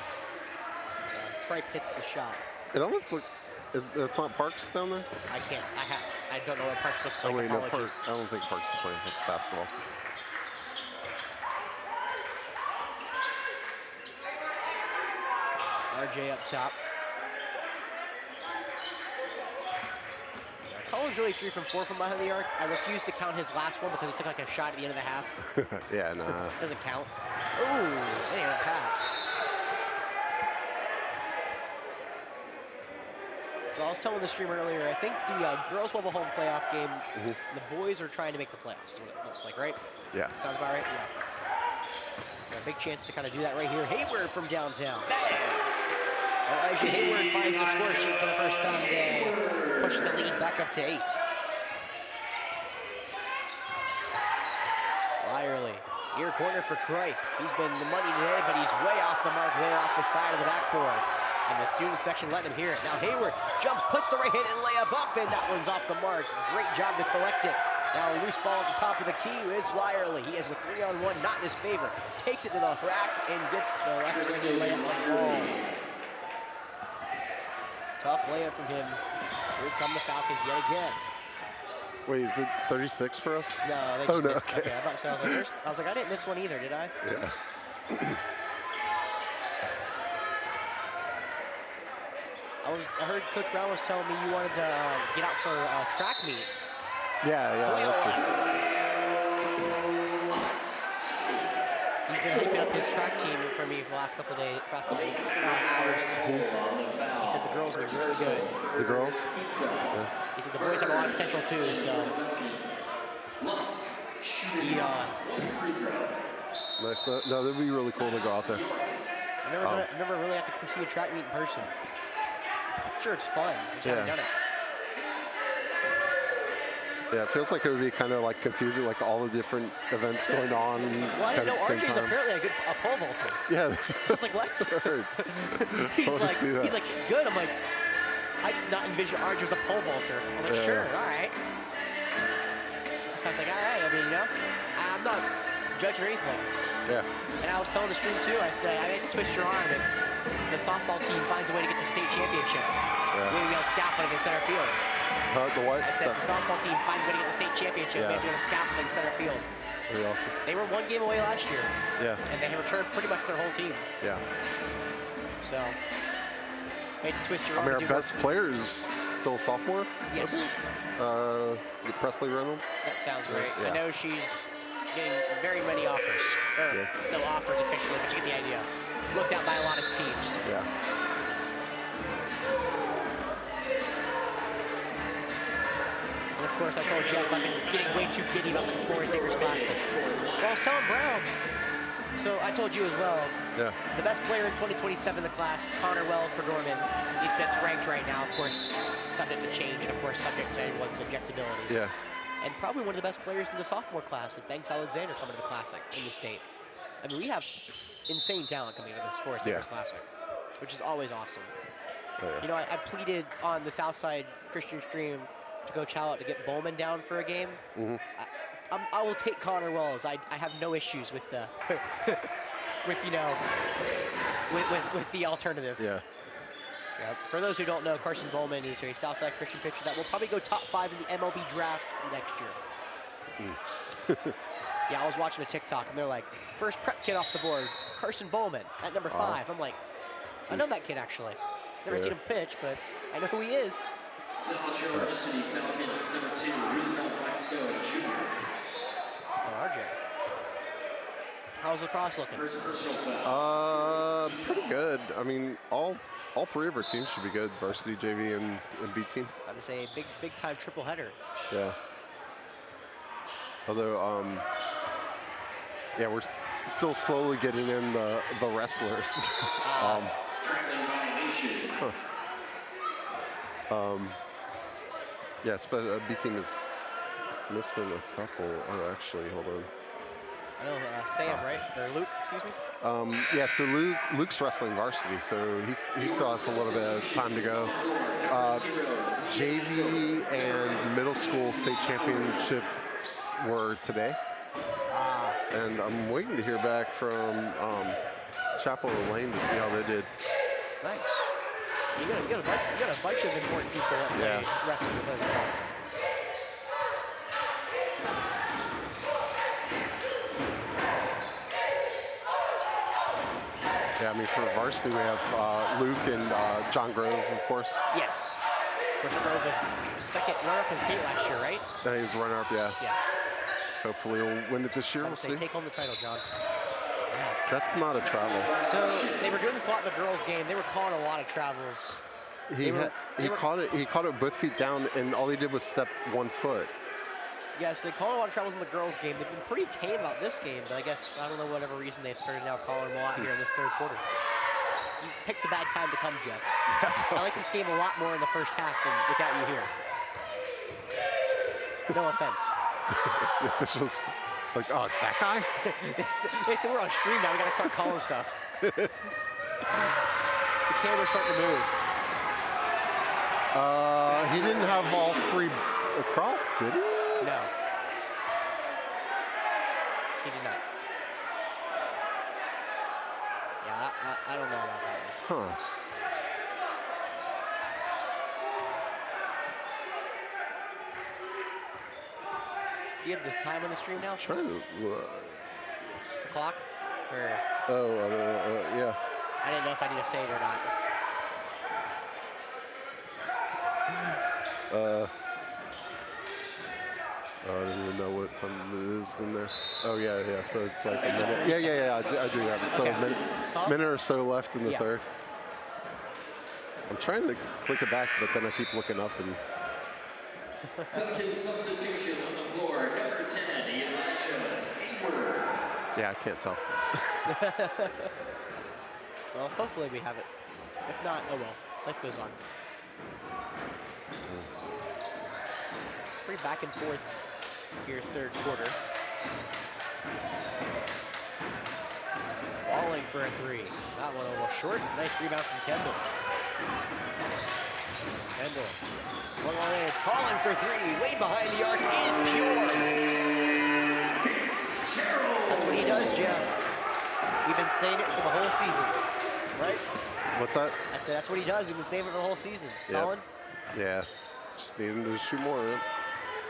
S1: Cripe hits the shot.
S3: It almost looks. That's not Parks down there?
S1: I can't. I don't know what Parks looks like.
S3: Oh wait, no,
S1: Apologies.
S3: Parks. I don't think Parks is playing basketball.
S1: RJ up top. Colin's really 3 from 4 from behind the arc. I refuse to count his last one because it took like a shot at the end of the half.
S3: Yeah, nah.
S1: Doesn't count. Ooh, that ain't a pass. So I was telling the streamer earlier, I think the girls will have a home playoff game. The boys are trying to make the playoffs, is what it looks like, right?
S3: Yeah.
S1: Sounds about right? Yeah. A big chance to kind of do that right here. Hayward from downtown. Bang! Oh, RJ Hayward finds a score sheet for the first time today. Pushes the lead back up to 8. Lyerly, near corner for Cripe. He's been the money today, but he's way off the mark there off the side of the backboard. And the student section letting him hear it. Now Hayward jumps, puts the right hand and layup up, and that one's off the mark. Great job to collect it. Now a loose ball at the top of the key is Lyerly. He has a 3-on-1, not in his favor. Takes it to the rack and gets the left-handed layup on goal. Tough layup from him. Here come the Falcons yet again.
S3: Wait, is it 36 for us?
S1: No, they just missed.
S3: Okay.
S1: Okay, I was like, I didn't miss one either, did I?
S3: Yeah.
S1: I heard Coach Brown was telling me you wanted to get out for a track meet.
S3: Yeah, that's it.
S1: He's been hyping up his track team for me for the last couple of days, hours. He said the girls are really good.
S3: The girls? Yeah.
S1: He said the boys have a lot of potential too, so eat on.
S3: Nice. No, that'd be really cool to go out there.
S1: I never really have to see a track meet in person. Sure, it's fun. I just haven't done it.
S3: Yeah, it feels like it would be kind of like confusing, like all the different events going on.
S1: Well, I didn't know RJ's apparently a pole vaulter.
S3: Yeah,
S1: I was like, what? he's like, he's good. I'm like, I just not envision RJ as a pole vaulter. I was like, sure, all right. I was like, all right. I mean, you know, I'm not judging anything.
S3: Yeah.
S1: And I was telling the stream too. I said, I hate to twist your arm if the softball team finds a way to get to state championships. We'll be on scaffolding in center field.
S3: The what?
S1: I said, if the softball team finds a way to get to the state championship, they have to go to scaffolding center field.
S3: Pretty awesome.
S1: They were 1 game away last year.
S3: Yeah.
S1: And they returned pretty much their whole team.
S3: Yeah.
S1: So, hate to twist your arm.
S3: I mean, our best players still a sophomore?
S1: Yes.
S3: Is it Presley Reynolds?
S1: That sounds right.
S3: Yeah.
S1: I know she's getting very many offers. Or, no offers officially, but you get the idea. Looked at by a lot of teams.
S3: Yeah.
S1: And of course, I told Jeff I've been getting way too giddy about the Forest Acres Classic. Well, I was telling Brown. So I told you as well.
S3: Yeah.
S1: The best player in 2027 in the class is Connor Wells for Dorman. He's been ranked right now, of course, subject to change, and of course, subject to everyone's objectability.
S3: Yeah.
S1: And probably one of the best players in the sophomore class with Banks Alexander coming to the Classic in the state. I mean, we have insane talent coming into this Forest Acres Classic, which is always awesome.
S3: Oh, yeah.
S1: You know, I pleaded on the Southside Christian Stream to go chow out to get Bowman down for a game. I will take Connor Wells. I have no issues with the with the alternative.
S3: Yeah.
S1: Yep. For those who don't know, Carson Bowman is a Southside Christian pitcher that will probably go top 5 in the MLB draft next year. Yeah, I was watching a TikTok and they're like, first prep kid off the board, Carson Bowman at number 5. I'm like, I know that kid actually. Never seen him pitch, but I know who he is.
S2: Philadelphia University Falcons number 2, Roosevelt Whitesco Jr.
S1: Oh, RJ. How's lacrosse looking?
S2: First personal foul.
S3: Pretty good. I mean, all 3 of our teams should be good. Varsity, JV, and B team.
S1: I would say a big time triple header.
S3: Yeah. Although, yeah, we're still slowly getting in the wrestlers.
S2: Traveling violation.
S3: Yes, but B team is missing a couple. Oh, actually, hold on.
S1: I know Sam, right? Or Luke, excuse me?
S3: Yeah, so Luke's wrestling varsity, so he still has a little bit of time to go. JV and middle school state championships were today. And I'm waiting to hear back from Chapel and Lane to see how they did.
S1: Nice. You got a bunch of important people that play wrestling with us.
S3: Yeah, I mean, for varsity, we have Luke and John Grove, of course.
S1: Yes. Of course, Grove was second runner-up in state last year, right?
S3: Yeah, he was runner-up, yeah.
S1: Yeah.
S3: Hopefully he'll win it this year, we'll see.
S1: Take home the title, John.
S3: That's not a travel.
S1: So they were doing this a lot in the girls' game. They were calling a lot of travels.
S3: He caught it with both feet down, and all he did was step 1 foot.
S1: Yeah, so they called a lot of travels in the girls' game. They've been pretty tame about this game, but I guess, I don't know, whatever reason they started now calling them a lot here in this third quarter. You picked the bad time to come, Jeff. I like this game a lot more in the first half than without you here. No offense.
S3: The officials like, oh, it's that guy?
S1: They said we're on stream now. We got to start calling stuff. The camera's starting to move.
S3: He didn't have all 3 across, did he?
S1: No. He did not. Yeah, I don't know about that one.
S3: Huh.
S1: Do you have this time on the stream now?
S3: Trying to.
S1: The clock? Or
S3: Oh, I don't know. Yeah.
S1: I didn't know if I need to say it or not.
S3: I don't even know what time it is in there. Oh, yeah. So it's like a minute. Yeah. I do have it. So a minute or so left in the third. I'm trying to click it back, but then I keep looking up and.
S2: Pumpkin substitution on the floor, number 10, Elijah Hayward.
S3: Yeah, I can't tell.
S1: Well, hopefully we have it. If not, oh well. Life goes on. Pretty back and forth here, third quarter. Balling for a 3. That one almost short. Nice rebound from Kendall. Kendall swung on in, calling for 3. Way behind the arc is pure. That's what he does, Jeff. We've been saying it for the whole season, right?
S3: What's that?
S1: I said that's what he does. We've been saying it for the whole season.
S3: Yep.
S1: Colin?
S3: Yeah. Just need him to shoot more, right?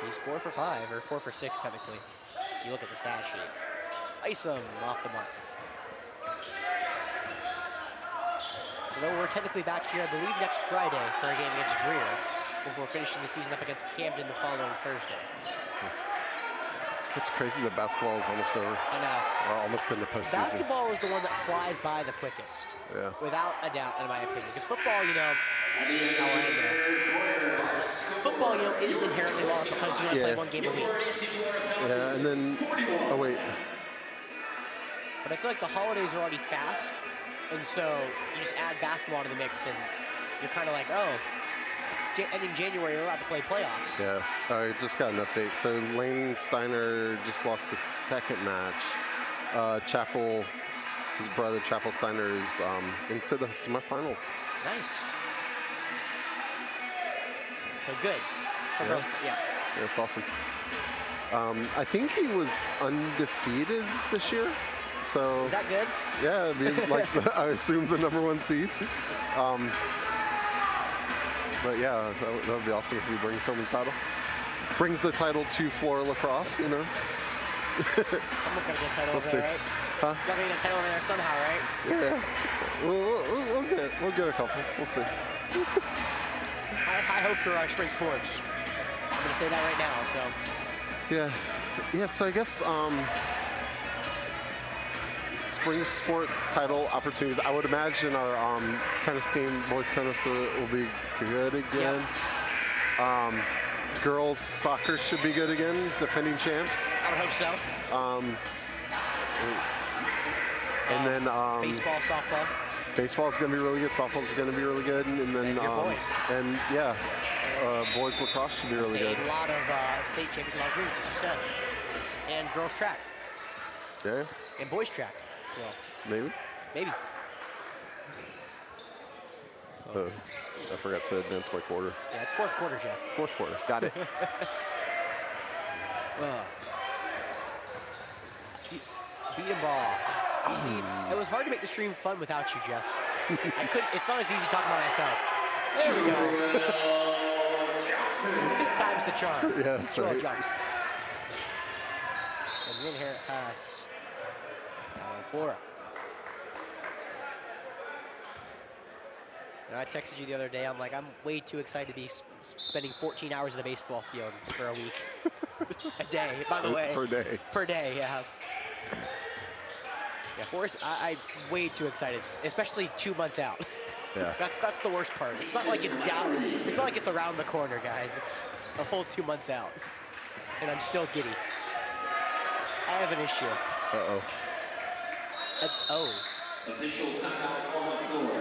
S1: He's 4 for 5, or 4 for 6 technically. If you look at the stat sheet. Isom off the mark. So we're technically back here, I believe, next Friday for a game against Dreer. before finishing the season up against Camden the following Thursday.
S3: It's crazy that basketball is almost over.
S1: I know.
S3: Or almost in the postseason.
S1: Basketball is the one that flies by the quickest.
S3: Yeah.
S1: Without a doubt, in my opinion. Because football, you know, football, you know, is inherently long because you only play one game a week.
S3: Yeah, and then, oh wait.
S1: But I feel like the holidays are already fast, and so you just add basketball to the mix, and you're kind of like, oh, it's ending January, we're about to play playoffs.
S3: Yeah, I just got an update. So Lane Steiner just lost the second match. Chapel, his brother Chapel Steiner is into the semifinals.
S1: Nice. So good. For
S3: Yeah.
S1: girls, yeah.
S3: Yeah, it's awesome. I think he was undefeated this year. So
S1: Is that good?
S3: yeah, I mean, like I assume the #1 seed. But yeah, that would be awesome if he brings home the title. Brings the title to Flora lacrosse, you know.
S1: Someone's got to get a title over there, right?
S3: Huh?
S1: Got to get a title over there somehow, right?
S3: Yeah. We'll get a couple. We'll see.
S1: High hope for our spring sports. I'm going to say that right now, so.
S3: Yeah. So I guess spring sport title opportunities. I would imagine our tennis team, boys tennis, will be good again.
S1: Yep.
S3: Girls soccer should be good again. Defending champs.
S1: I would hope so.
S3: And then
S1: Baseball, softball.
S3: baseball's going to be really good. Softball's going to be really good. And then
S1: your boys.
S3: And yeah, boys lacrosse should be really good.
S1: A lot of state championship opportunities, as you said. And girls track.
S3: Yeah.
S1: And boys track. Well,
S3: Maybe. I forgot to advance my quarter.
S1: Yeah, it's fourth quarter, Jeff.
S3: Fourth quarter. Got it.
S1: Beat and ball. You see, it was hard to make the stream fun without you, Jeff. I couldn't. It's not as easy talking about myself. There we go. Fifth time's the charm.
S3: Yeah, that's
S1: Joel
S3: right.
S1: Johnson. And the inherent pass. Flora. And I texted you the other day. I'm like, I'm way too excited to be spending 14 hours in a baseball field for a week. A day, by the way.
S3: Per day.
S1: Per day, yeah. Yeah, Forrest, I'm way too excited, especially 2 months out.
S3: Yeah.
S1: That's the worst part. It's not like it's down. It's not like it's around the corner, guys. It's a whole 2 months out, and I'm still giddy. I have an issue.
S3: Uh-oh.
S1: Oh.
S2: Official timeout on the floor.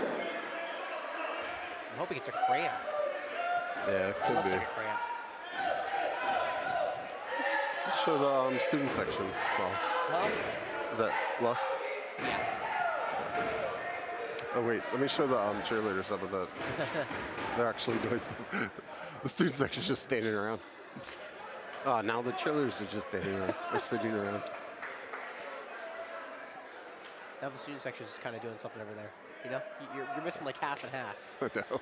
S1: I'm hoping it's a cramp.
S3: Yeah, it
S1: It
S3: could
S1: looks
S3: be.
S1: like a cramp.
S3: Let's show the student section. Well,
S1: Well,
S3: is that Lusk?
S1: yeah.
S3: Oh wait, let me show the cheerleaders some of that. They're actually doing stuff. The student section's just standing around. Now the cheerleaders are just standing around. They're sitting around.
S1: Now the student section is kind of doing something over there. You know, you're missing like half and half.
S3: I know.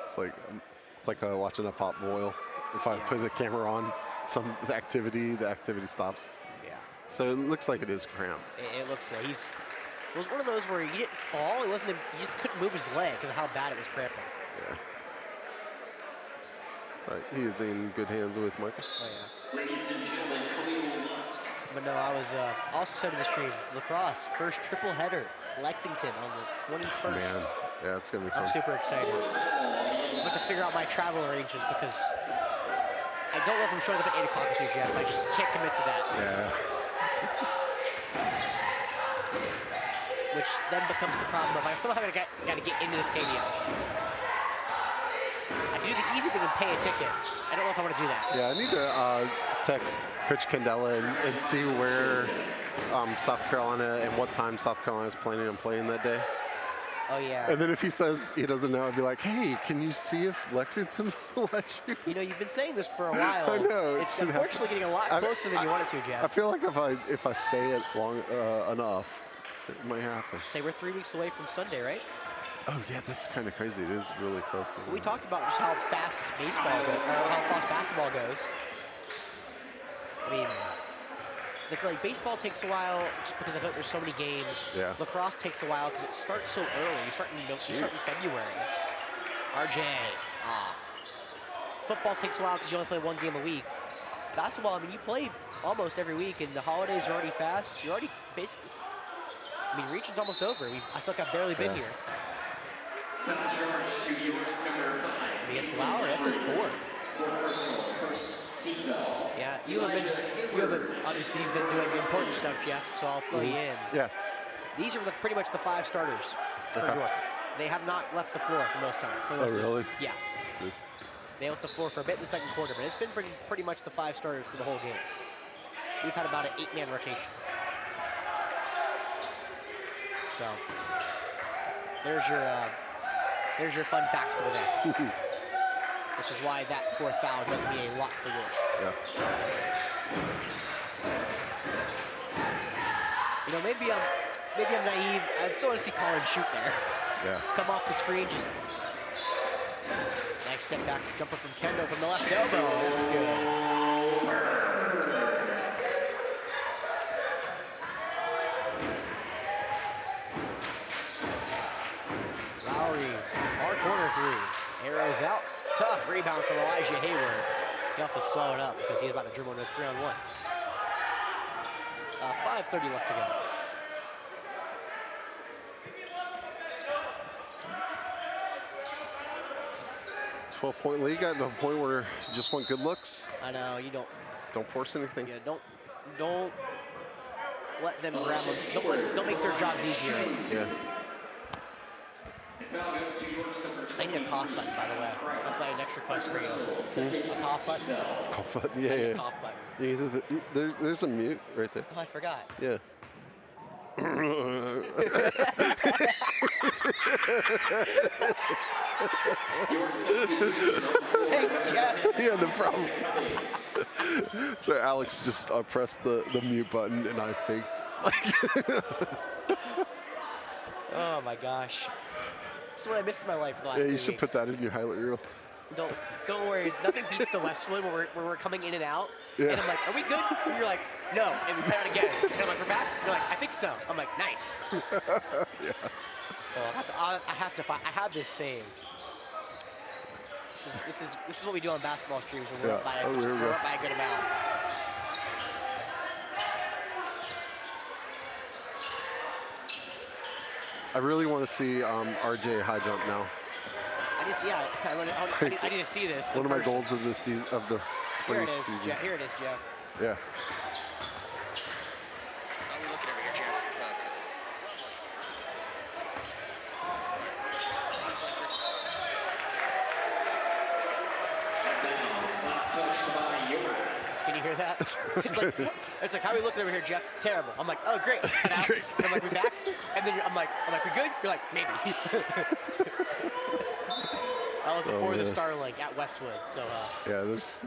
S3: It's like watching a pot boil. If I put the camera on some activity, the activity stops.
S1: Yeah.
S3: So it looks like it is cramped.
S1: It looks so. It was one of those where he didn't fall. He just couldn't move his leg because of how bad it was cramping.
S3: Yeah. Sorry, he is in good hands with Michael.
S1: Oh yeah.
S2: Ladies and gentlemen, Khalil Lusk.
S1: But no, I was also said in the stream, lacrosse first triple header, Lexington on the 21st.
S3: Man, yeah, it's gonna be fun.
S1: I'm super excited. I'm about to figure out my travel arrangements because I don't know if I'm showing up at 8 o'clock with you, Jeff. I just can't commit to that.
S3: Yeah.
S1: Which then becomes the problem of I somehow got to get into the stadium. I can do the easy thing and pay a ticket. I don't know if I want to do that.
S3: Yeah, I need to text Coach Candela and see where South Carolina and what time South Carolina is planning on playing that day.
S1: Oh, yeah.
S3: And then if he says he doesn't know, I'd be like, hey, can you see if Lexington will let you?
S1: You know, you've been saying this for a while.
S3: I know.
S1: It's unfortunately getting a lot closer than you want it to, Jeff.
S3: I feel like if I say it long enough, it might happen.
S1: Say we're 3 weeks away from Sunday, right?
S3: Oh, yeah, that's kind of crazy. It is really close.
S1: We talked about just how fast baseball goes, or how fast basketball goes. I mean, because I feel like baseball takes a while just because I feel like there's so many games.
S3: Yeah.
S1: Lacrosse takes a while because it starts so early. You start in February. RJ. Football takes a while because you only play one game a week. Basketball, I mean, you play almost every week, and the holidays are already fast. You're already basically, I mean, region's almost over. I feel like I've barely been here.
S2: Foul charge to York's number 5.
S1: Against Lowry, that's his fourth.
S2: Fourth personal, first team foul.
S1: Yeah, you haven't obviously been doing important stuff, Jeff, so I'll fill you in.
S3: Yeah.
S1: These are pretty much the 5 starters for York. They have not left the floor for most time. For most
S3: really?
S1: Yeah.
S3: Jeez.
S1: They left the floor for a bit in the second quarter, but it's been pretty much the 5 starters for the whole game. We've had about an 8-man rotation. So there's your fun facts for the day. Which is why that 4th foul does me a lot for York.
S3: Yeah.
S1: You know, maybe I'm naive. I still want to see Colin shoot there.
S3: Yeah.
S1: Come off the screen, just nice step back jumper from Kendo from the left elbow. That's good. Lowry, far corner 3. Arrows out. Tough rebound from Elijah Hayward. You have to slow it up because he's about to dribble into a 3-on-1. 5:30 left to go.
S3: Point lead, got to a point where you just want good looks.
S1: I know, you
S3: Don't force anything.
S1: Yeah, don't let them grab them. Don't make their jobs easier.
S3: Yeah.
S1: I need a cough button, by the way. That's my next request for you. A cough button?
S3: Cough button, yeah.
S1: Cough button.
S3: There's a mute right there.
S1: Oh, I forgot.
S3: Yeah.
S1: Thanks, Jeff.
S3: Yeah, no problem. So Alex just pressed the mute button and I faked.
S1: Oh my gosh. This is what I missed in my life for the last 2
S3: Yeah, you
S1: weeks.
S3: should put that in your highlight reel.
S1: Don't worry. Nothing beats the Westwood where we're coming in and out.
S3: Yeah.
S1: And I'm like, are we good? And you're like, no. And we cut out again. And I'm like, we're back? You're like, I think so. I'm like, nice.
S3: Yeah.
S1: Well, I have this saved. This is what we do on basketball streams when we're up by a good amount.
S3: I really want to see RJ high jump now.
S1: I need to see this.
S3: One of my goals of the season, of the spring season.
S1: Here it is, Jeff.
S3: Yeah.
S1: How are we looking over here, Jeff?
S2: Last touched by York.
S1: Can you hear that? It's like, how are we looking over here, Jeff? Terrible. I'm like, oh, great. And
S3: Great.
S1: I'm like, we back? And then I'm like, we good? You're like, maybe. That was before the Starlink at Westwood. So
S3: yeah,
S1: those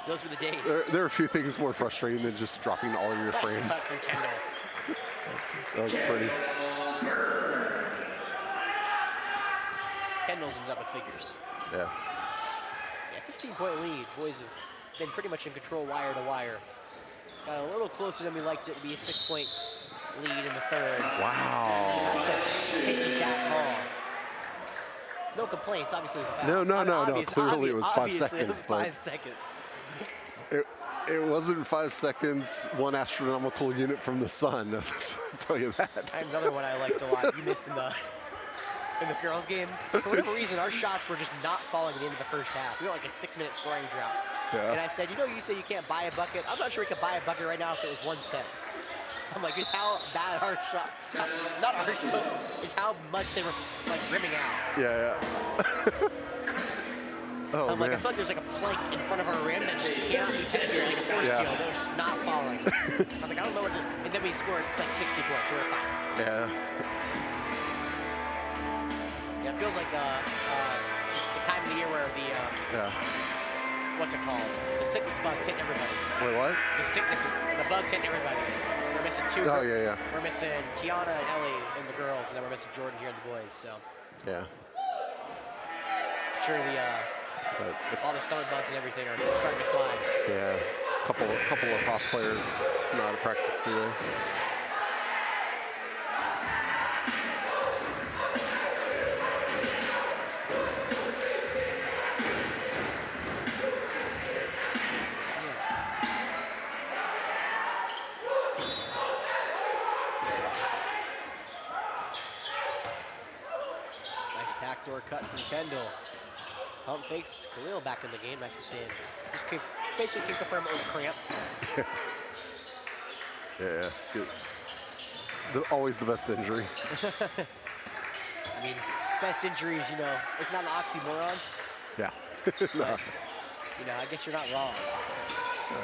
S1: were the days.
S3: there are a few things more frustrating than just dropping all of your
S1: Nice
S3: frames.
S1: cut from Kendall.
S3: That was pretty.
S1: Kendall's ends up with figures.
S3: Yeah.
S1: Yeah, 15-point lead. Boys have been pretty much in control wire to wire. Got a little closer than we liked it to be a 6-point lead in the 3rd.
S3: Wow.
S1: That's a ticky-tack call. No complaints, obviously. It was a foul.
S3: No. Clearly it was 5 seconds.
S1: It was 5 seconds.
S3: It wasn't 5 seconds, one astronomical unit from the sun. I'll tell you that.
S1: I have another one I liked a lot. You missed in the girls' game. For whatever reason, our shots were just not falling at the end of the first half. We were like a 6-minute scoring drought.
S3: Yeah.
S1: And I said, you say you can't buy a bucket. I'm not sure we could buy a bucket right now if it was 1 cent. I'm like, it's how bad our shots, not our shots, it's how much they were like rimming out.
S3: Yeah. Oh,
S1: I'm like, I feel like there's like a plank in front of our rim that just cannot be penetrated, like a force field. They're just not falling. I was like, I don't know what to do. And then we scored like 60 points. We were fine.
S3: Yeah.
S1: Yeah, it feels like it's the time of the year where what's it called? The sickness bugs hit everybody.
S3: Wait, what?
S1: The bugs hit everybody. We're missing 2.
S3: Oh, yeah.
S1: We're missing Tiana and Ellie in the girls, and then we're missing Jordan here in the boys. So.
S3: Yeah.
S1: I'm sure all the stun bugs and everything are starting to fly.
S3: Yeah. Couple of cross players not out of practice today.
S1: from Kendall. Pump fakes Khalil back in the game. Nice to see him. Just basically can confirm it was a cramp.
S3: Yeah, good. Always the best injury.
S1: I mean, best injuries, you know, it's not an oxymoron.
S3: Yeah.
S1: No. You know, I guess you're not wrong.
S3: No.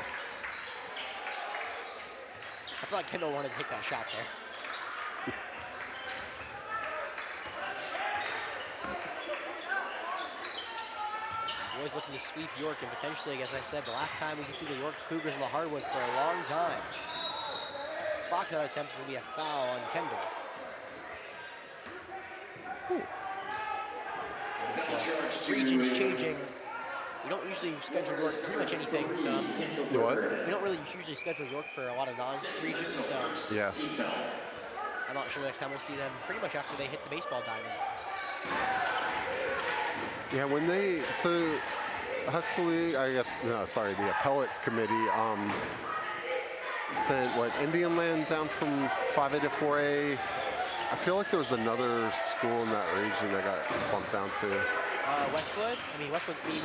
S1: I feel like Kendall wanted to take that shot there. Boys looking to sweep York, and potentially, as I said, the last time we can see the York Cougars on the hardwood for a long time. Box out attempt is going to be a foul on Kendall. Regions changing. We don't usually schedule York for pretty much anything, so.
S3: You what?
S1: We don't really usually schedule York for a lot of non-regions, so.
S3: Yeah.
S1: I'm not sure next time we'll see them pretty much after they hit the baseball diamond.
S3: Yeah, when they, so high school league, I guess, no, sorry, the appellate committee sent, what, Indian Land down from 5A to 4A. I feel like there was another school in that region that got bumped down to.
S1: Westwood? I mean, Westwood meaning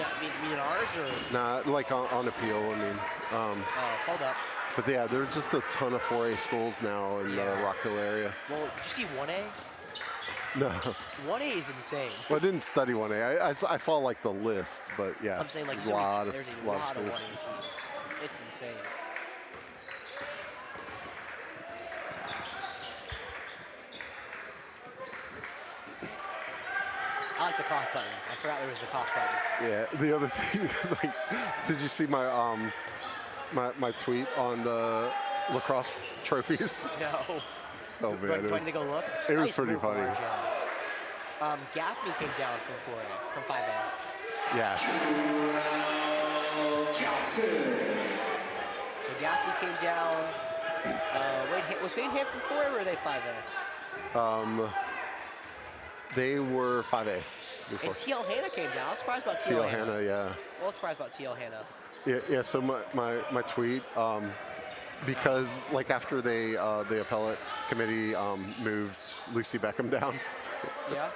S1: ours, or?
S3: Nah, like on appeal, I mean.
S1: Hold up.
S3: But yeah, there are just a ton of 4A schools now in the Rock Hill area.
S1: Well, did you see 1A?
S3: No.
S1: 1A is insane.
S3: Well, I didn't study 1A. I saw like the list, but yeah.
S1: I'm saying like
S3: there's a lot of
S1: of
S3: schools.
S1: 1A teams. It's insane. I like the cough button. I forgot there was a cough button.
S3: Yeah. The other thing, like, did you see my my tweet on the lacrosse trophies?
S1: No.
S3: Oh man,
S1: Do I need to go look?
S3: It was
S1: Nice
S3: pretty
S1: move from
S3: funny.
S1: RJ. Gaffney came down from 4A, from 5A.
S3: Yeah.
S1: So Gaffney came down. Was Wade Hampton 4A or were they 5A?
S3: They were 5A before.
S1: And TL Hanna came down. I was surprised about TL
S3: TL
S1: Hanna.
S3: Hanna, yeah.
S1: Well, I was surprised about TL Hanna.
S3: Yeah. So my tweet, because like after the appellate committee moved Lucy Beckham down.
S1: Yeah.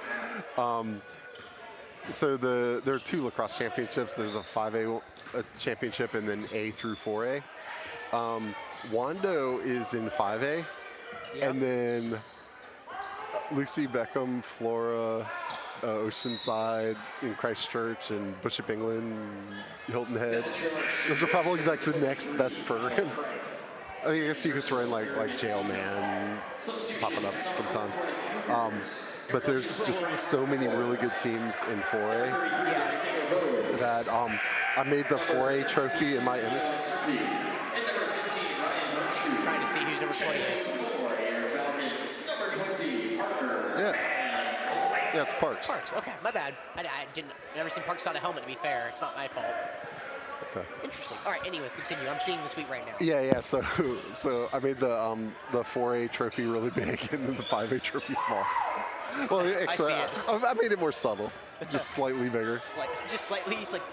S3: So there are 2 lacrosse championships. There's a 5A championship and then A through 4A. Wando is in 5A,
S1: Yep.
S3: and then Lucy Beckham, Flora, Oceanside, in Christchurch, and Bishop England, Hilton Head. Those are probably like the next best programs. I guess you could throw in like Jail Man popping up sometimes. But there's just so many really good teams in 4A that I made the 4A trophy in my image.
S1: Trying to see who's number 20 is.
S3: Yeah. Yeah, it's Parks.
S1: Parks, okay, my bad. I never seen Parks without a helmet, to be fair. It's not my fault.
S3: Okay.
S1: Interesting. All right, anyways, continue. I'm seeing the tweet right now.
S3: Yeah. So I made the 4A trophy really big and then the 5A trophy small. Well, actually, I made it more subtle, just slightly bigger.
S1: Just slightly. It's like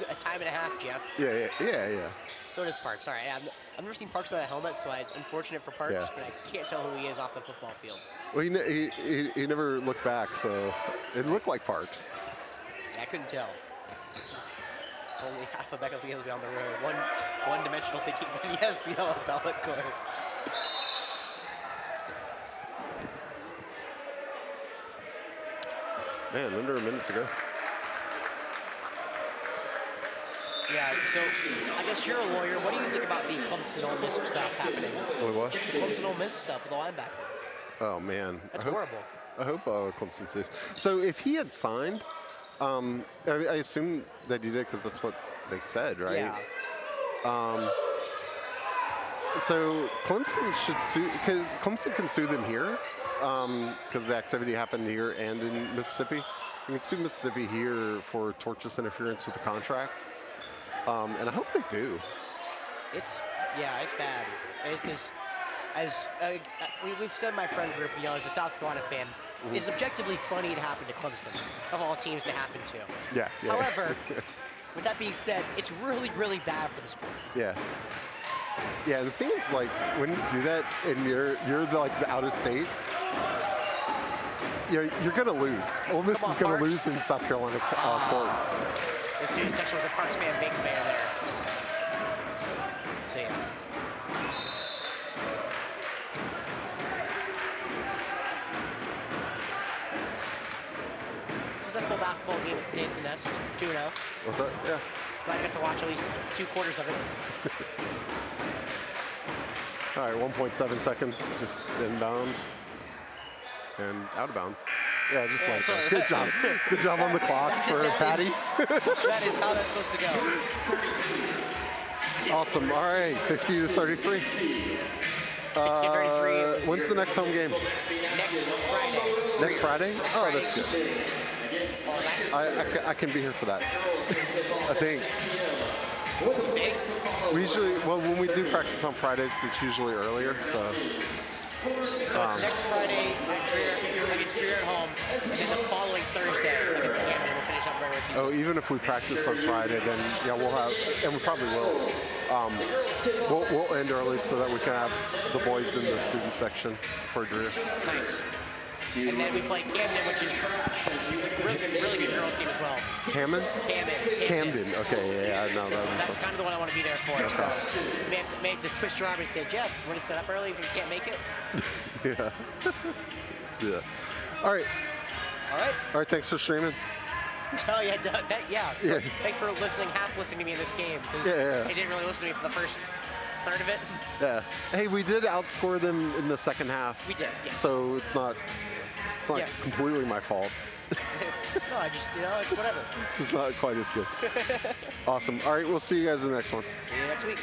S1: a time and a half, Jeff.
S3: Yeah.
S1: So does Parks. Sorry, I've never seen Parks without a helmet, so it's unfortunate for Parks, but I can't tell who he is off the football field.
S3: Well, he never looked back, so it looked like Parks.
S1: Yeah, I couldn't tell. Only half of Beckham's game will be on the road. One-dimensional thinking, but he has the yellow ballot cord.
S3: Man, under a minute to go.
S1: Yeah, so I guess you're a lawyer. What do you think about the Clemson Ole Miss stuff happening?
S3: Wait, what?
S1: The Clemson Ole Miss stuff with the linebacker.
S3: Oh, man.
S1: That's horrible.
S3: I hope Clemson stays. So if he had signed, I assume that he did because that's what they said, right?
S1: Yeah.
S3: So Clemson should sue, because Clemson can sue them here, because the activity happened here and in Mississippi. You can sue Mississippi here for tortious interference with the contract, and I hope they do.
S1: It's bad. It's just, we've said, my friend group, as a South Carolina fan, it's objectively funny to happen to Clemson, of all teams to happen to.
S3: Yeah.
S1: However, with that being said, it's really, really bad for the sport.
S3: Yeah. Yeah, the thing is, like, when you do that and you're the out of state, you're going to lose. Ole Miss is going to lose in South Carolina courts.
S1: The student section was a Parks fan, big fan there. So, yeah. Successful basketball game at Dave the Nest, 2-0.
S3: What's that? Yeah.
S1: Glad I got to watch at least 2 quarters of it.
S3: All right, 1.7 seconds, just inbound and out of bounds. Yeah, just like that. Good job. Good job on the clock for Patty.
S1: That is how that's supposed to go.
S3: Awesome. All right, 50-33.
S1: 50-33.
S3: When's the next home game?
S1: Next Friday.
S3: Next Friday? Oh, that's good. I can be here for that. I think. We usually, well, when we do practice on Fridays, it's usually earlier. So
S1: it's next Friday against Trier at home, and then the following Thursday against Camden. We'll finish up regular season.
S3: Oh, even if we practice on Friday, then yeah, we'll have, and we probably will. We'll end early so that we can have the boys in the student section for Drew.
S1: Nice. And then we play Camden, which is a really good girls team as well.
S3: Camden?
S1: Camden.
S3: Okay, yeah, no,
S1: that's kind of the one I want to be there for.
S3: Okay.
S1: So, may just twist your arm and say, Jeff, you want to set up early if you can't make it?
S3: Yeah. Yeah. All right. All right, thanks for streaming.
S1: Oh, yeah. Thanks for listening, half listening to me in this game.
S3: Yeah.
S1: They didn't really listen to me for the first third of it.
S3: Yeah. Hey, we did outscore them in the second half.
S1: We did, yeah.
S3: So it's not completely my fault.
S1: No, I just, it's whatever.
S3: Just not quite as good. Awesome. All right, we'll see you guys in the next one.
S1: See you next week.